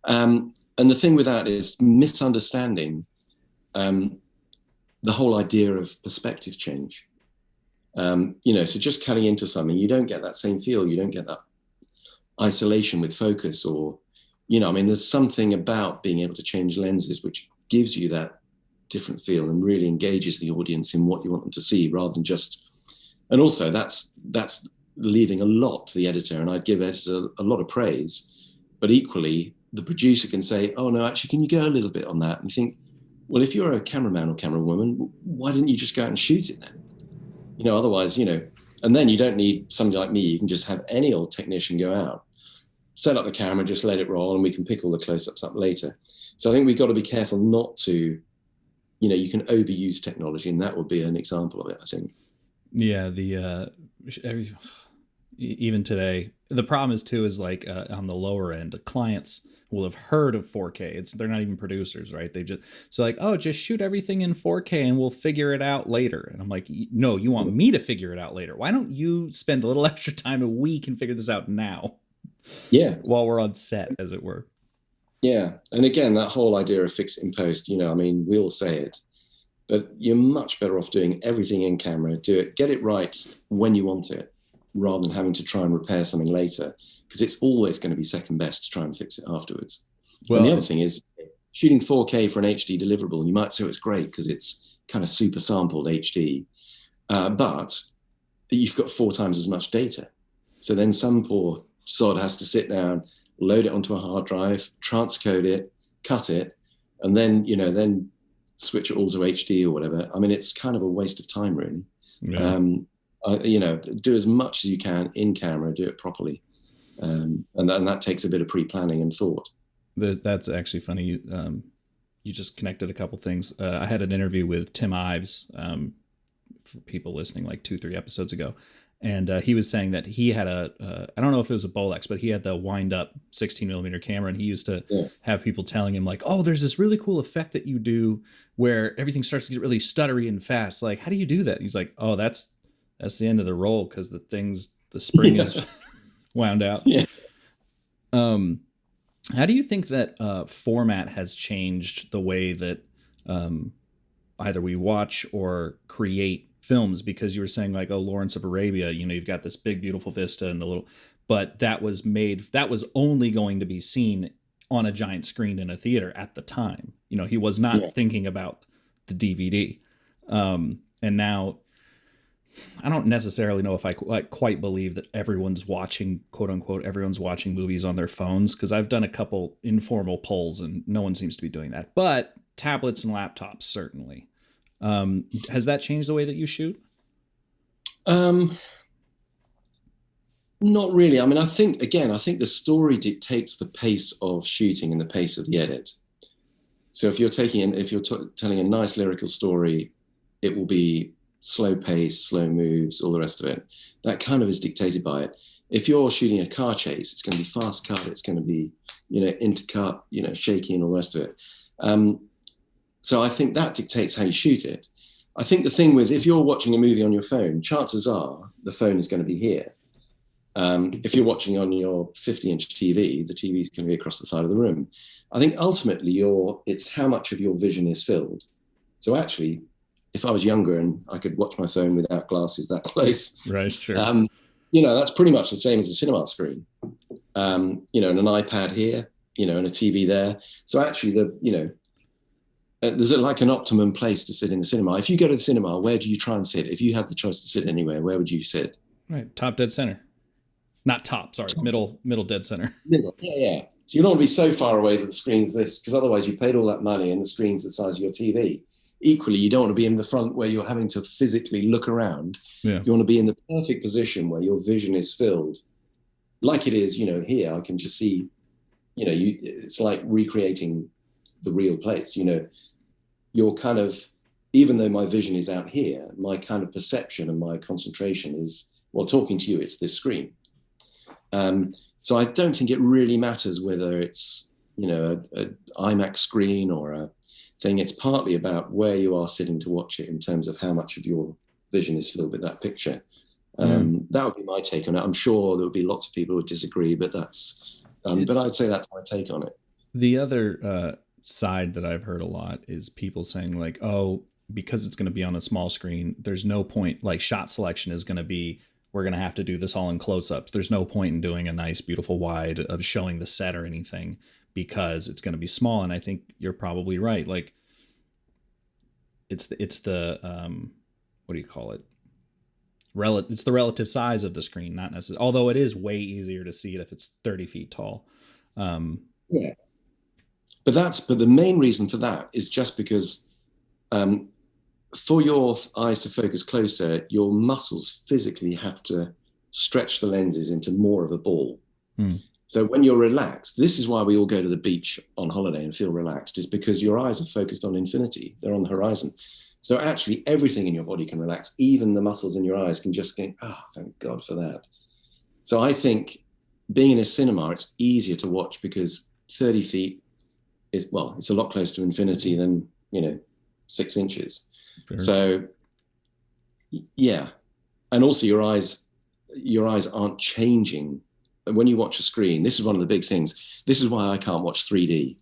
And the thing with that is misunderstanding the whole idea of perspective change. So just cutting into something, you don't get that same feel. You don't get that isolation with focus or, there's something about being able to change lenses which gives you that different feel and really engages the audience in what you want them to see rather than just, and also that's leaving a lot to the editor, and I'd give editors a lot of praise, but equally the producer can say, oh no, actually, can you go a little bit on that? And you think, well, if you're a cameraman or camerawoman, why didn't you just go out and shoot it then? Otherwise, and then you don't need somebody like me. You can just have any old technician go out, set up the camera, just let it roll, and we can pick all the close-ups up later. So I think we've got to be careful not to, you can overuse technology, and that would be an example of it, I think. Yeah, even today, the problem is too is like on the lower end, the clients will have heard of 4K. They're not even producers, right? They just just shoot everything in 4K and we'll figure it out later. And I'm like, no, you want me to figure it out later? Why don't you spend a little extra time a week and figure this out now? Yeah, while we're on set, as it were. Yeah, and again, that whole idea of fix it in post. We all say it, but you're much better off doing everything in camera. Do it, get it right when you want it, rather than having to try and repair something later, because it's always going to be second best to try and fix it afterwards. Well, and the other thing is shooting 4K for an HD deliverable. You might say it's great because it's kind of super sampled HD, but you've got 4 times as much data. So then some poor sod has to sit down, load it onto a hard drive, transcode it, cut it, and then switch it all to HD or whatever. I mean, it's kind of a waste of time, really. Yeah. Do as much as you can in camera, do it properly. And that takes a bit of pre-planning and thought. That's actually funny. You just connected a couple things. I had an interview with Tim Ives, for people listening like 2-3 episodes ago. And he was saying that he had I don't know if it was a Bolex, but he had the wind up 16 millimeter camera. And he used to have people telling him like, oh, there's this really cool effect that you do where everything starts to get really stuttery and fast. Like, how do you do that? And he's like, oh, that's the end of the roll because the spring is wound out. Yeah. How do you think that format has changed the way that either we watch or create films? Because you were saying like, oh, Lawrence of Arabia, you've got this big, beautiful vista and but that was only going to be seen on a giant screen in a theater at the time. He was not thinking about the DVD. And now I don't necessarily know if I quite believe that everyone's watching, quote unquote, everyone's watching movies on their phones. Cause I've done a couple informal polls and no one seems to be doing that, but tablets and laptops, certainly. Has that changed the way that you shoot? Not really. I mean, I think the story dictates the pace of shooting and the pace of the edit. So if you're telling a nice lyrical story, it will be slow pace, slow moves, all the rest of it. That kind of is dictated by it. If you're shooting a car chase, it's going to be fast cut. It's going to be, intercut, shaky and all the rest of it. So I think that dictates how you shoot it. I think the thing if you're watching a movie on your phone, chances are the phone is going to be here. If you're watching on your 50-inch TV, the TV is going to be across the side of the room. I think ultimately it's how much of your vision is filled. So actually, if I was younger and I could watch my phone without glasses that close, right, sure. That's pretty much the same as a cinema screen. And an iPad here, and a TV there. So actually, there's like an optimum place to sit in the cinema. If you go to the cinema, where do you try and sit? If you had the choice to sit anywhere, where would you sit? Right, top dead center. Not top, sorry, middle dead center. Middle, yeah. So you don't want to be so far away that the screen's this, because otherwise you've paid all that money and the screen's the size of your TV. Equally, you don't want to be in the front where you're having to physically look around. Yeah. You want to be in the perfect position where your vision is filled, like it is, here. I can just see, it's like recreating the real place. You're kind of, even though my vision is out here, my kind of perception and my concentration is, well, talking to you, it's this screen. So I don't think it really matters whether it's, a IMAX screen or a thing. It's partly about where you are sitting to watch it in terms of how much of your vision is filled with that picture. That would be my take on it. I'm sure there would be lots of people who would disagree, but but I'd say that's my take on it. The other side that I've heard a lot is people saying like, oh, because it's going to be on a small screen, there's no point, like shot selection is going to be, we're going to have to do this all in close-ups. There's no point in doing a nice, beautiful wide of showing the set or anything because it's going to be small. And I think you're probably right. Like it's the what do you call it? It's the relative size of the screen, not necessarily, although it is way easier to see it if it's 30 feet tall. Yeah. But the main reason for that is just because for your eyes to focus closer, your muscles physically have to stretch the lenses into more of a ball. So when you're relaxed, this is why we all go to the beach on holiday and feel relaxed, is because your eyes are focused on infinity. They're on the horizon. So actually everything in your body can relax. Even the muscles in your eyes can just go, thank God for that. So I think being in a cinema, it's easier to watch because 30 feet is, it's a lot closer to infinity than, 6 inches. Fair. So yeah. And also your eyes aren't changing. When you watch a screen, this is one of the big things. This is why I can't watch 3D.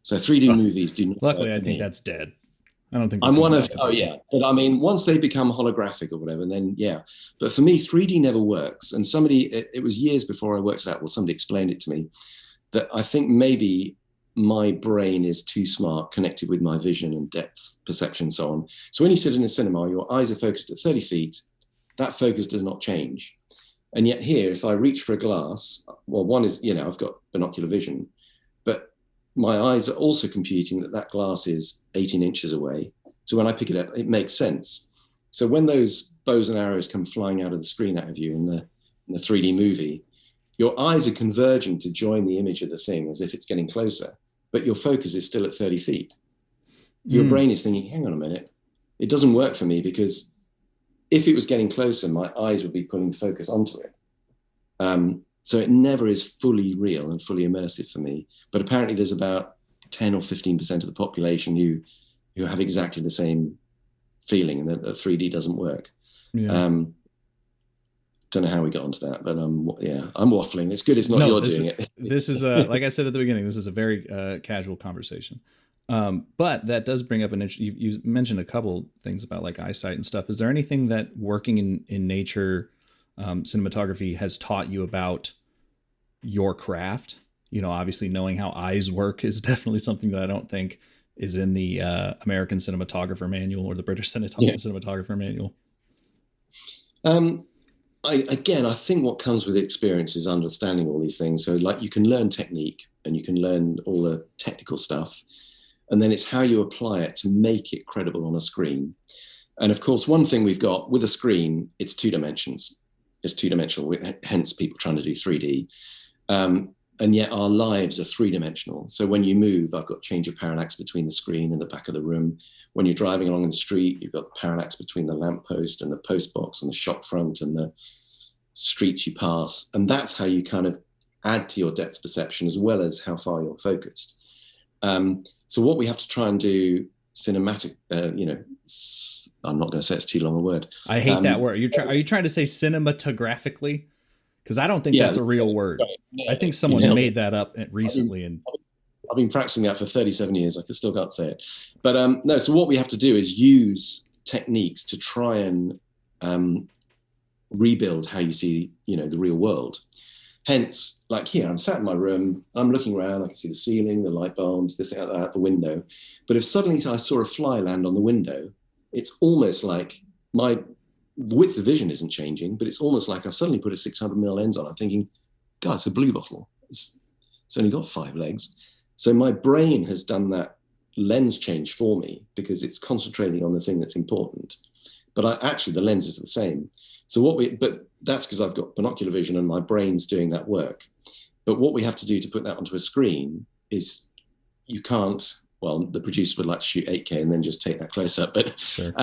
So 3D movies do not. Luckily, I think that's dead. I don't think I'm one of, but I mean, once they become holographic or whatever, then yeah. But for me, 3D never works. And it was years before I worked it out, somebody explained it to me, that I think maybe my brain is too smart, connected with my vision and depth perception and so on. So when you sit in a cinema, your eyes are focused at 30 feet, that focus does not change. And yet here, if I reach for a glass, one is, I've got binocular vision, but my eyes are also computing that glass is 18 inches away. So when I pick it up, it makes sense. So when those bows and arrows come flying out of the screen out of you in the 3D movie, your eyes are converging to join the image of the thing as if it's getting closer, but your focus is still at 30 feet. Your brain is thinking, hang on a minute, it doesn't work for me because if it was getting closer, my eyes would be pulling focus onto it. So it never is fully real and fully immersive for me. But apparently there's about 10 or 15% of the population who have exactly the same feeling, and that 3D doesn't work. Yeah. Don't know how we got onto that, but I'm waffling. It's good it's not you're doing it. This is, like I said at the beginning, this is a very casual conversation. But that does bring up you mentioned a couple things about like eyesight and stuff. Is there anything that working in nature, cinematography has taught you about your craft? Obviously knowing how eyes work is definitely something that I don't think is in the American Cinematographer Manual or the British Cinematographer Manual. I think what comes with experience is understanding all these things. So like you can learn technique and you can learn all the technical stuff, and then it's how you apply it to make it credible on a screen. And of course, one thing we've got with a screen, it's 2 dimensions. It's 2-dimensional, hence people trying to do 3D. And yet our lives are 3-dimensional. So when you move, I've got change of parallax between the screen and the back of the room. When you're driving along in the street, you've got parallax between the lamppost and the post box and the shop front and the streets you pass. And that's how you kind of add to your depth perception as well as how far you're focused. So what we have to try and do cinematic, I'm not going to say it's too long a word. I hate that word. Are you trying to say cinematographically? Because I don't think that's a real word. Right. Yeah, I think someone made that up recently. I've been practicing that for 37 years. I still can't say it. But no, so what we have to do is use techniques to try and rebuild how you see, the real world. Hence, like here, I'm sat in my room, I'm looking around, I can see the ceiling, the light bulbs, this out the window. But if suddenly I saw a fly land on the window, it's almost like my width of vision isn't changing, but it's almost like I've suddenly put a 600mm lens on. I'm thinking, God, it's a blue bottle. It's only got 5 legs. So my brain has done that lens change for me because it's concentrating on the thing that's important. But actually, the lens is the same. So but that's because I've got binocular vision and my brain's doing that work. But what we have to do to put that onto a screen is you can't, well, the producer would like to shoot 8K and then just take that close up, but sure.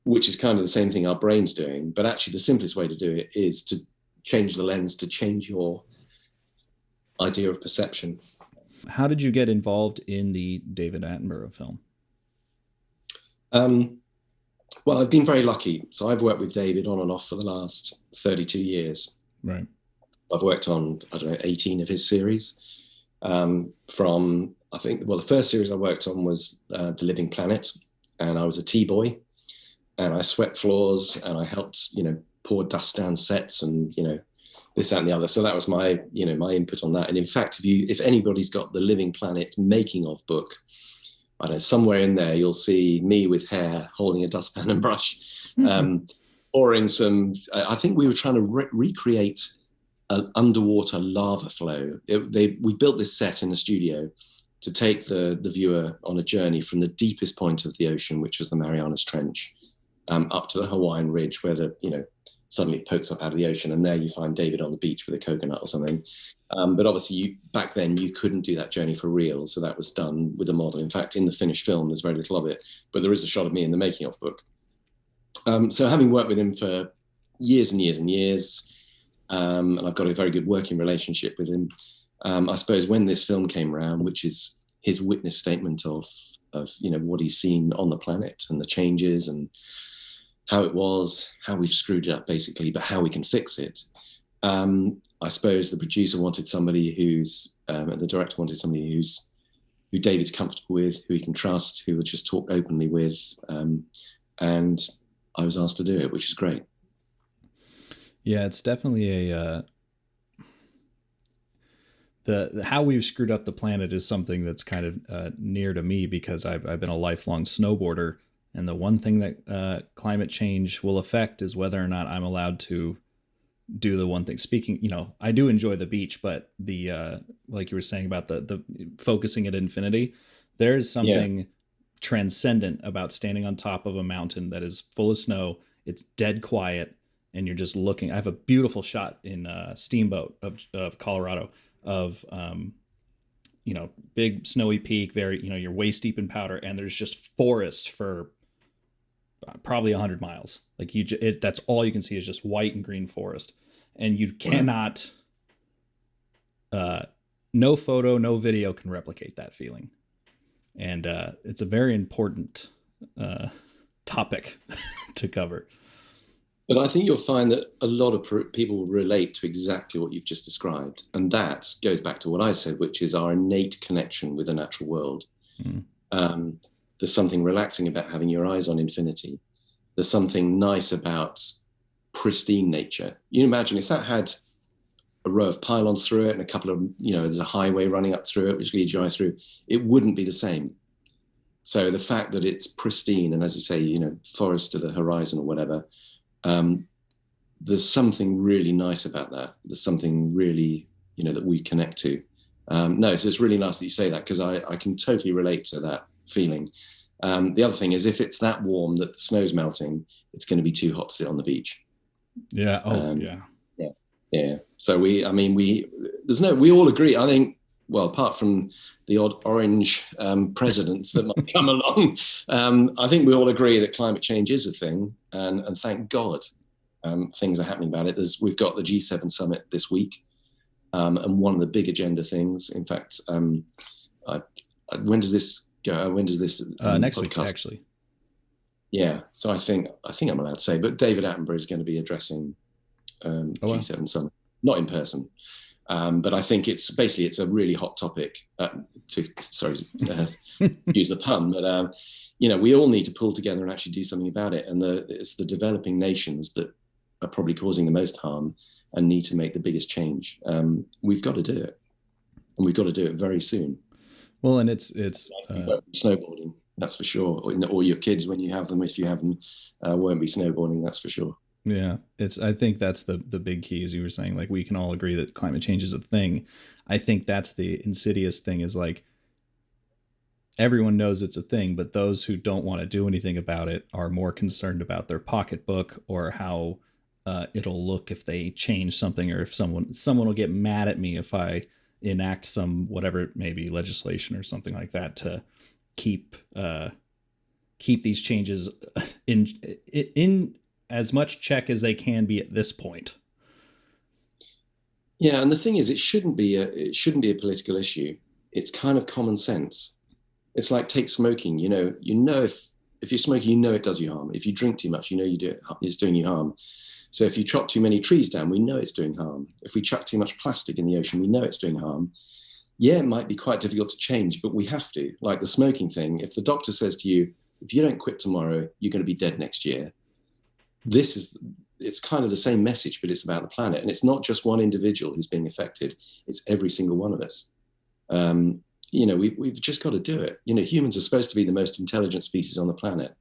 Which is kind of the same thing our brain's doing. But actually the simplest way to do it is to change the lens, to change your idea of perception. How did you get involved in the David Attenborough film? Well, I've been very lucky. So I've worked with David on and off for the last 32 years. Right. I've worked on, 18 of his series. From, I think, well, the first series I worked on was The Living Planet, and I was a T-boy, and I swept floors, and I helped, pour dust down sets, and, this, that, and the other. So that was my, my input on that. And in fact, if anybody's got the Living Planet making of book, I don't know, somewhere in there, you'll see me with hair holding a dustpan and brush, pouring some, I think we were trying to recreate an underwater lava flow. We built this set in the studio to take the viewer on a journey from the deepest point of the ocean, which was the Marianas Trench, up to the Hawaiian Ridge, where suddenly it pokes up out of the ocean, and there you find David on the beach with a coconut or something. But obviously, back then, you couldn't do that journey for real, so that was done with a model. In fact, in the finished film, there's very little of it, but there is a shot of me in the making of book. So having worked with him for years and years and years, and I've got a very good working relationship with him, I suppose when this film came around, which is his witness statement of what he's seen on the planet and the changes and how it was, how we've screwed it up basically, but how we can fix it. I suppose the producer wanted somebody and the director wanted somebody who David's comfortable with, who he can trust, who would just talk openly with. And I was asked to do it, which is great. Yeah, it's definitely the how we've screwed up the planet is something that's kind of near to me because I've been a lifelong snowboarder. And the one thing that climate change will affect is whether or not I'm allowed to do the one thing. Speaking, I do enjoy the beach, but the like you were saying about the focusing at infinity, there's something transcendent about standing on top of a mountain that is full of snow. It's dead quiet, and you're just looking. I have a beautiful shot in Steamboat of Colorado of big snowy peak. Very, you're waist deep in powder, and there's just forest for probably 100 miles. Like that's all you can see is just white and green forest, and you cannot, no photo, no video can replicate that feeling. And it's a very important topic to cover. But I think you'll find that a lot of people will relate to exactly what you've just described. And that goes back to what I said, which is our innate connection with the natural world. There's something relaxing about having your eyes on infinity. There's something nice about pristine nature. You imagine if that had a row of pylons through it and a couple of, there's a highway running up through it, which leads your eye through, it wouldn't be the same. So the fact that it's pristine and, as you say, forest to the horizon or whatever, there's something really nice about that. There's something really, that we connect to. So it's really nice that you say that because I can totally relate to that feeling. The other thing is if it's that warm that the snow's melting, it's going to be too hot to sit on the beach. Yeah. Yeah. So we all agree. I think, well, apart from the odd orange president that might come along, I think we all agree that climate change is a thing, and thank God things are happening about it. We've got the G7 summit this week, and one of the big agenda things, in fact, when does this go? When does this next podcast? Week, actually? Yeah, so I think I'm allowed to say, but David Attenborough is going to be addressing G7 summit, not in person. But I think it's a really hot topic use the pun, but we all need to pull together and actually do something about it. And it's the developing nations that are probably causing the most harm. and need to make the biggest change, we've got to do it, and we've got to do it very soon. Well, and it's snowboarding, that's for sure, or your kids, when you have them, if you have them, won't be snowboarding, that's for sure. Yeah, I think that's the big key, as you were saying. Like, we can all agree that climate change is a thing. I think that's the insidious thing, is like, everyone knows it's a thing, but those who don't want to do anything about it are more concerned about their pocketbook, or how it'll look if they change something, or if someone will get mad at me if I enact some, whatever it may be, legislation or something like that, to keep these changes in as much check as they can be at this point. Yeah, and the thing is, it shouldn't be a political issue. It's kind of common sense. It's like, take smoking. If you're smoking, it does you harm. If you drink too much, it's doing you harm. So if you chop too many trees down, we know it's doing harm. If we chuck too much plastic in the ocean, we know it's doing harm. Yeah, it might be quite difficult to change, but we have to. Like the smoking thing, if the doctor says to you, if you don't quit tomorrow, you're going to be dead next year. It's kind of the same message, but it's about the planet. And it's not just one individual who's being affected. It's every single one of us. We've just got to do it. Humans are supposed to be the most intelligent species on the planet.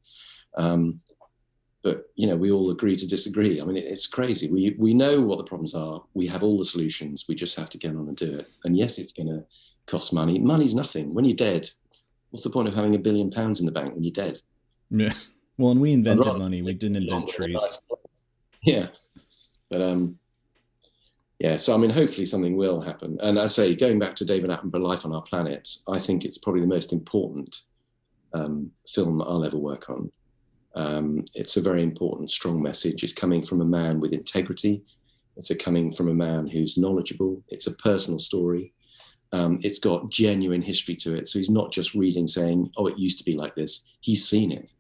But we all agree to disagree. I mean, it's crazy. We know what the problems are. We have all the solutions. We just have to get on and do it. And yes, it's going to cost money. Money's nothing. When you're dead, what's the point of having £1 billion in the bank when you're dead? Yeah. Well, and we invented money. We didn't invent trees. Yeah. But yeah, so I mean, hopefully something will happen. And I say, going back to David Attenborough, Life on Our Planet, I think it's probably the most important film I'll ever work on. It's a very important, strong message. It's coming from a man with integrity. It's coming from a man who's knowledgeable. It's a personal story. It's got genuine history to it. So he's not just reading saying, oh, it used to be like this. He's seen it,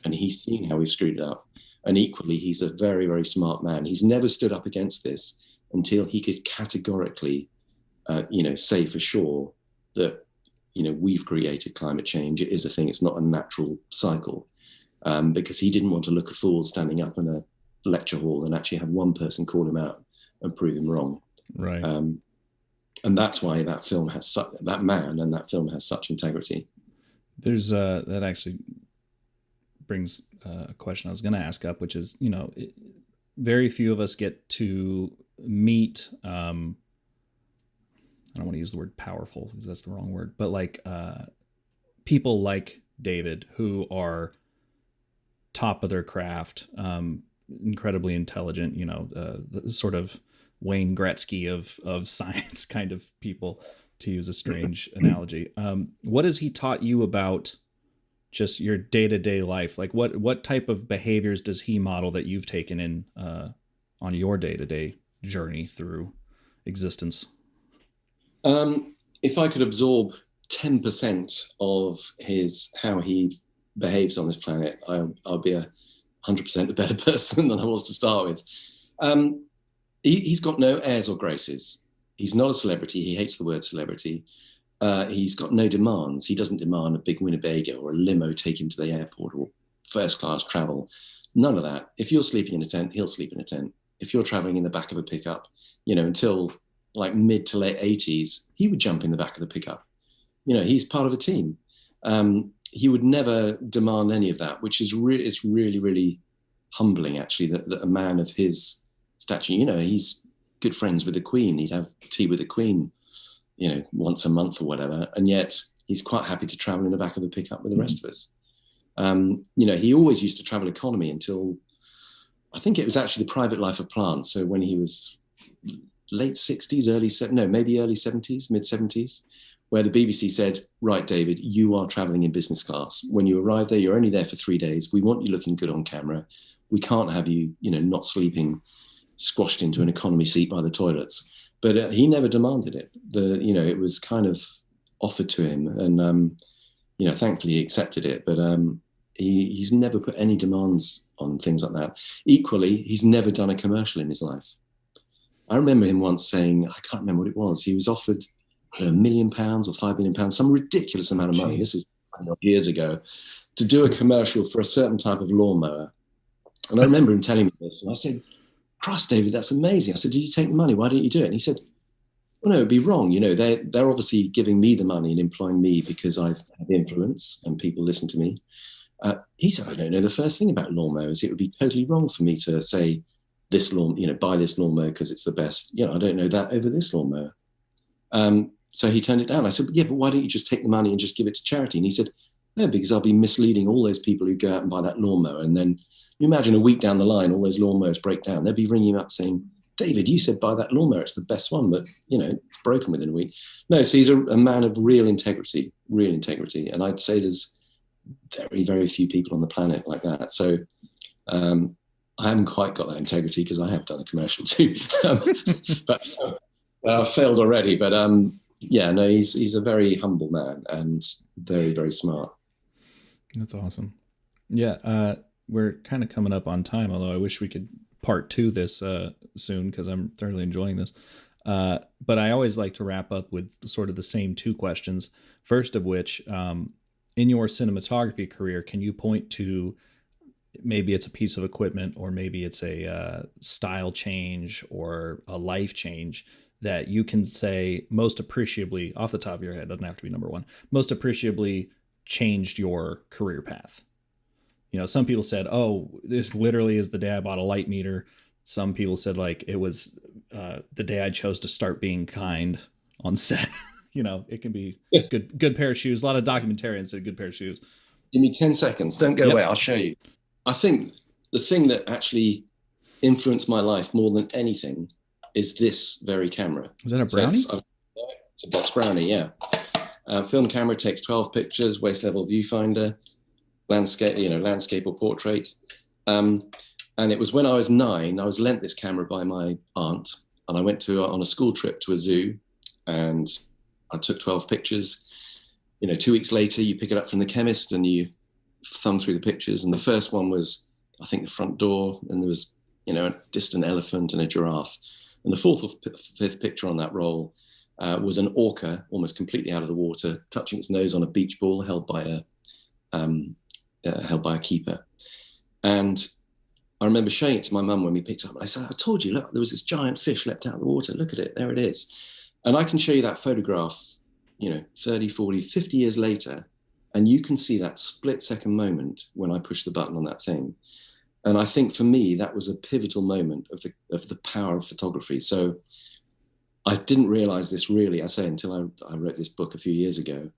and he's seen how we've screwed it up. And equally, he's a very, very smart man. He's never stood up against this until he could categorically, say for sure that, we've created climate change. It is a thing. It's not a natural cycle. Because he didn't want to look a fool standing up in a lecture hall and actually have one person call him out and prove him wrong. Right. And that's why that film has that man and that film has such integrity. There's that actually brings a question I was going to ask up, which is, very few of us get to meet, I don't want to use the word powerful because that's the wrong word, but like people like David, who are top of their craft, incredibly intelligent, the sort of Wayne Gretzky of science kind of people, to use a strange analogy. What has he taught you about just your day-to-day life? Like what type of behaviors does he model that you've taken in on your day-to-day journey through existence? If I could absorb 10% of how he behaves on this planet, I'll be 100% the better person than I was to start with. He's got no airs or graces. He's not a celebrity. He hates the word celebrity. He's got no demands. He doesn't demand a big Winnebago or a limo take him to the airport or first class travel. None of that. If you're sleeping in a tent, he'll sleep in a tent. If you're traveling in the back of a pickup, until like mid to late 80s, he would jump in the back of the pickup. He's part of a team. He would never demand any of that, which is it's really, really humbling, actually, that a man of his stature, he's good friends with the Queen. He'd have tea with the Queen, once a month or whatever. And yet he's quite happy to travel in the back of the pickup with the rest of us. He always used to travel economy until, I think it was actually The Private Life of Plants. So when he was late 60s, maybe early 70s, mid 70s, where the BBC said, right, David, you are traveling in business class. When you arrive there, you're only there for 3 days. We want you looking good on camera. We can't have you, not sleeping squashed into an economy seat by the toilets. But he never demanded it. It was kind of offered to him. And, thankfully he accepted it. But he's never put any demands on things like that. Equally, he's never done a commercial in his life. I remember him once saying, I can't remember what it was. He was offered £1 million or £5 million, some ridiculous amount of money. This is years ago, to do a commercial for a certain type of lawnmower. And I remember him telling me this, and I said, Christ, David, that's amazing. I said, did you take the money? Why don't you do it? And he said, well, no, it'd be wrong. You know, they're obviously giving me the money and employing me because I've had influence and people listen to me. He said, I don't know the first thing about lawnmowers. It would be totally wrong for me to say this lawn, you know, buy this lawnmower because it's the best. You know, I don't know that over this lawnmower. So he turned it down. I said, yeah, but why don't you just take the money and just give it to charity? And he said, no, because I'll be misleading all those people who go out and buy that lawnmower. And then you imagine a week down the line, all those lawnmowers break down. They'll be ringing you up saying, David, you said buy that lawnmower. It's the best one, but, you know, it's broken within a week. No, so he's a man of real integrity. And I'd say there's very, very few people on the planet like that. So I haven't quite got that integrity because I have done a commercial too. But I failed already. But yeah, no, he's a very humble man and very, very smart. That's awesome. Yeah, we're kind of coming up on time, although I wish we could part 2 this soon because I'm thoroughly enjoying this. But I always like to wrap up with sort of the same 2 questions. First of which, in your cinematography career, can you point to, maybe it's a piece of equipment or maybe it's a style change or a life change that you can say most appreciably, off the top of your head, doesn't have to be number 1, most appreciably changed your career path? You know, some people said, oh, this literally is the day I bought a light meter. Some people said, like, it was the day I chose to start being kind on set. You know, it can be good pair of shoes. A lot of documentarians said good pair of shoes. Give me 10 seconds. Don't go away. I'll show you. I think the thing that actually influenced my life more than anything is this very camera. Is that a Brownie? So it's a box Brownie, yeah. Film camera, takes 12 pictures, waist level viewfinder, landscape or portrait. And it was when I was 9, I was lent this camera by my aunt, and I went on a school trip to a zoo, and I took 12 pictures. You know, 2 weeks later, you pick it up from the chemist and you thumb through the pictures. And the first one was, I think, the front door, and there was, you know, a distant elephant and a giraffe. And the 4th or 5th picture on that roll was an orca, almost completely out of the water, touching its nose on a beach ball held by a keeper. And I remember showing it to my mum when we picked it up. And I said, I told you, look, there was this giant fish leapt out of the water. Look at it. There it is. And I can show you that photograph, you know, 30, 40, 50 years later, and you can see that split-second moment when I pushed the button on that thing. And I think for me, that was a pivotal moment of the power of photography. So I didn't realize this really, I say, until I wrote this book a few years ago.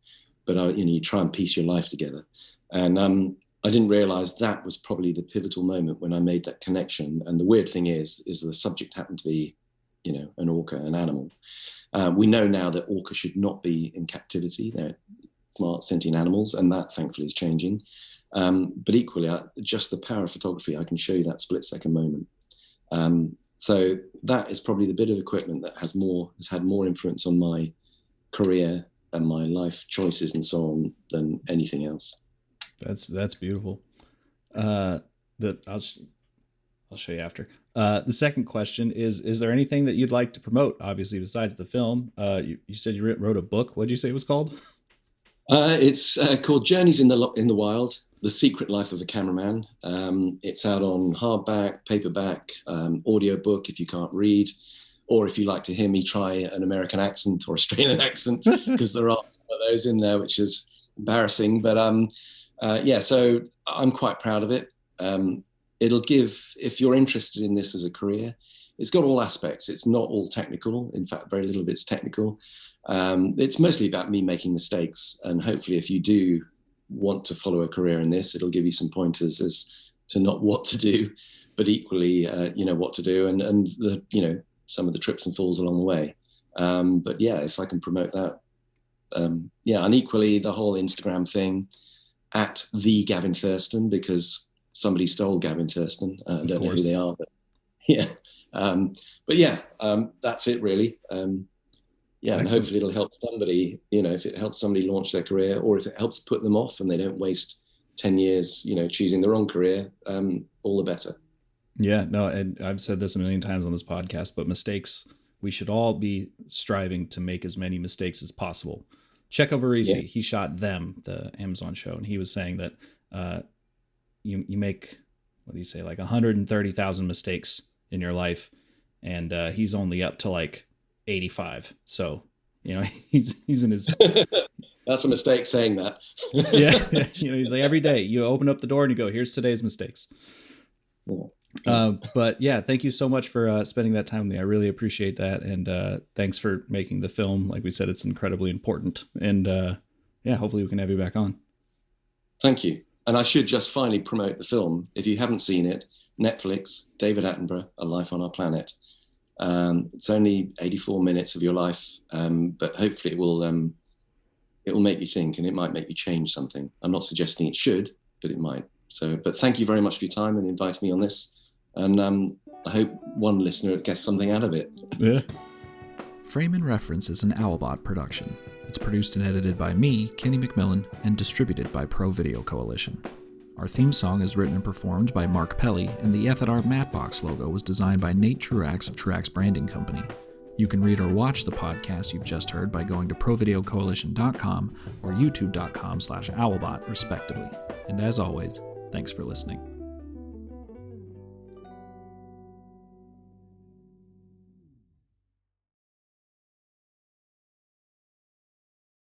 But you try and piece your life together. And I didn't realize that was probably the pivotal moment when I made that connection. And the weird thing is the subject happened to be, you know, an orca, an animal. We know now that orca should not be in captivity. They're smart, sentient animals, and that thankfully is changing. But equally, just the power of photography, I can show you that split-second moment. So that is probably the bit of equipment that has had more influence on my career and my life choices and so on than anything else. That's beautiful. I'll show you after. The second question is there anything that you'd like to promote, obviously, besides the film? You said you wrote a book. What did you say it was called? It's called Journeys in the Wild, The Secret Life of a Cameraman. It's out on hardback, paperback, audiobook if you can't read, or if you like to hear me try an American accent or Australian accent, because there are some of those in there, which is embarrassing. But yeah, so I'm quite proud of it. It'll give, if you're interested in this as a career, it's got all aspects. It's not all technical. In fact, very little of it's technical. It's mostly about me making mistakes. And hopefully if you do want to follow a career in this, it'll give you some pointers as to not what to do, but equally, what to do and the, some of the trips and falls along the way. But yeah, if I can promote that, yeah. And equally the whole Instagram thing at the Gavin Thurston, because somebody stole Gavin Thurston. I don't know who they are, but yeah. But yeah, that's it really. Yeah, and hopefully it'll help somebody, if it helps somebody launch their career, or if it helps put them off and they don't waste 10 years, choosing the wrong career, all the better. Yeah, no, and I've said this a million times on this podcast, but mistakes, we should all be striving to make as many mistakes as possible. Checo Varese, he shot Them, the Amazon show, and he was saying that you make, what do you say, like 130,000 mistakes in your life, and he's only up to like 85. So, you know, he's in his. That's a mistake saying that. Yeah, you know, he's like, every day you open up the door and you go, here's today's mistakes. But yeah, thank you so much for spending that time with me. I really appreciate that, and thanks for making the film. Like we said, it's incredibly important, and yeah, hopefully we can have you back on. Thank you. And I should just finally promote the film. If you haven't seen it, Netflix, David Attenborough, A Life on Our Planet. It's only 84 minutes of your life, but hopefully it will make you think, and it might make you change something. I'm not suggesting it should, but it might. So, but thank you very much for your time and inviting me on this. And I hope one listener gets something out of it. Yeah. Frame and Reference is an Owlbot production. It's produced and edited by me, Kenny McMillan, and distributed by ProVideo Coalition. Our theme song is written and performed by Mark Pelly, and the F at our Matbox logo was designed by Nate Truax of Truax Branding Company. You can read or watch the podcast you've just heard by going to provideocoalition.com or youtube.com/owlbot, respectively. And as always, thanks for listening.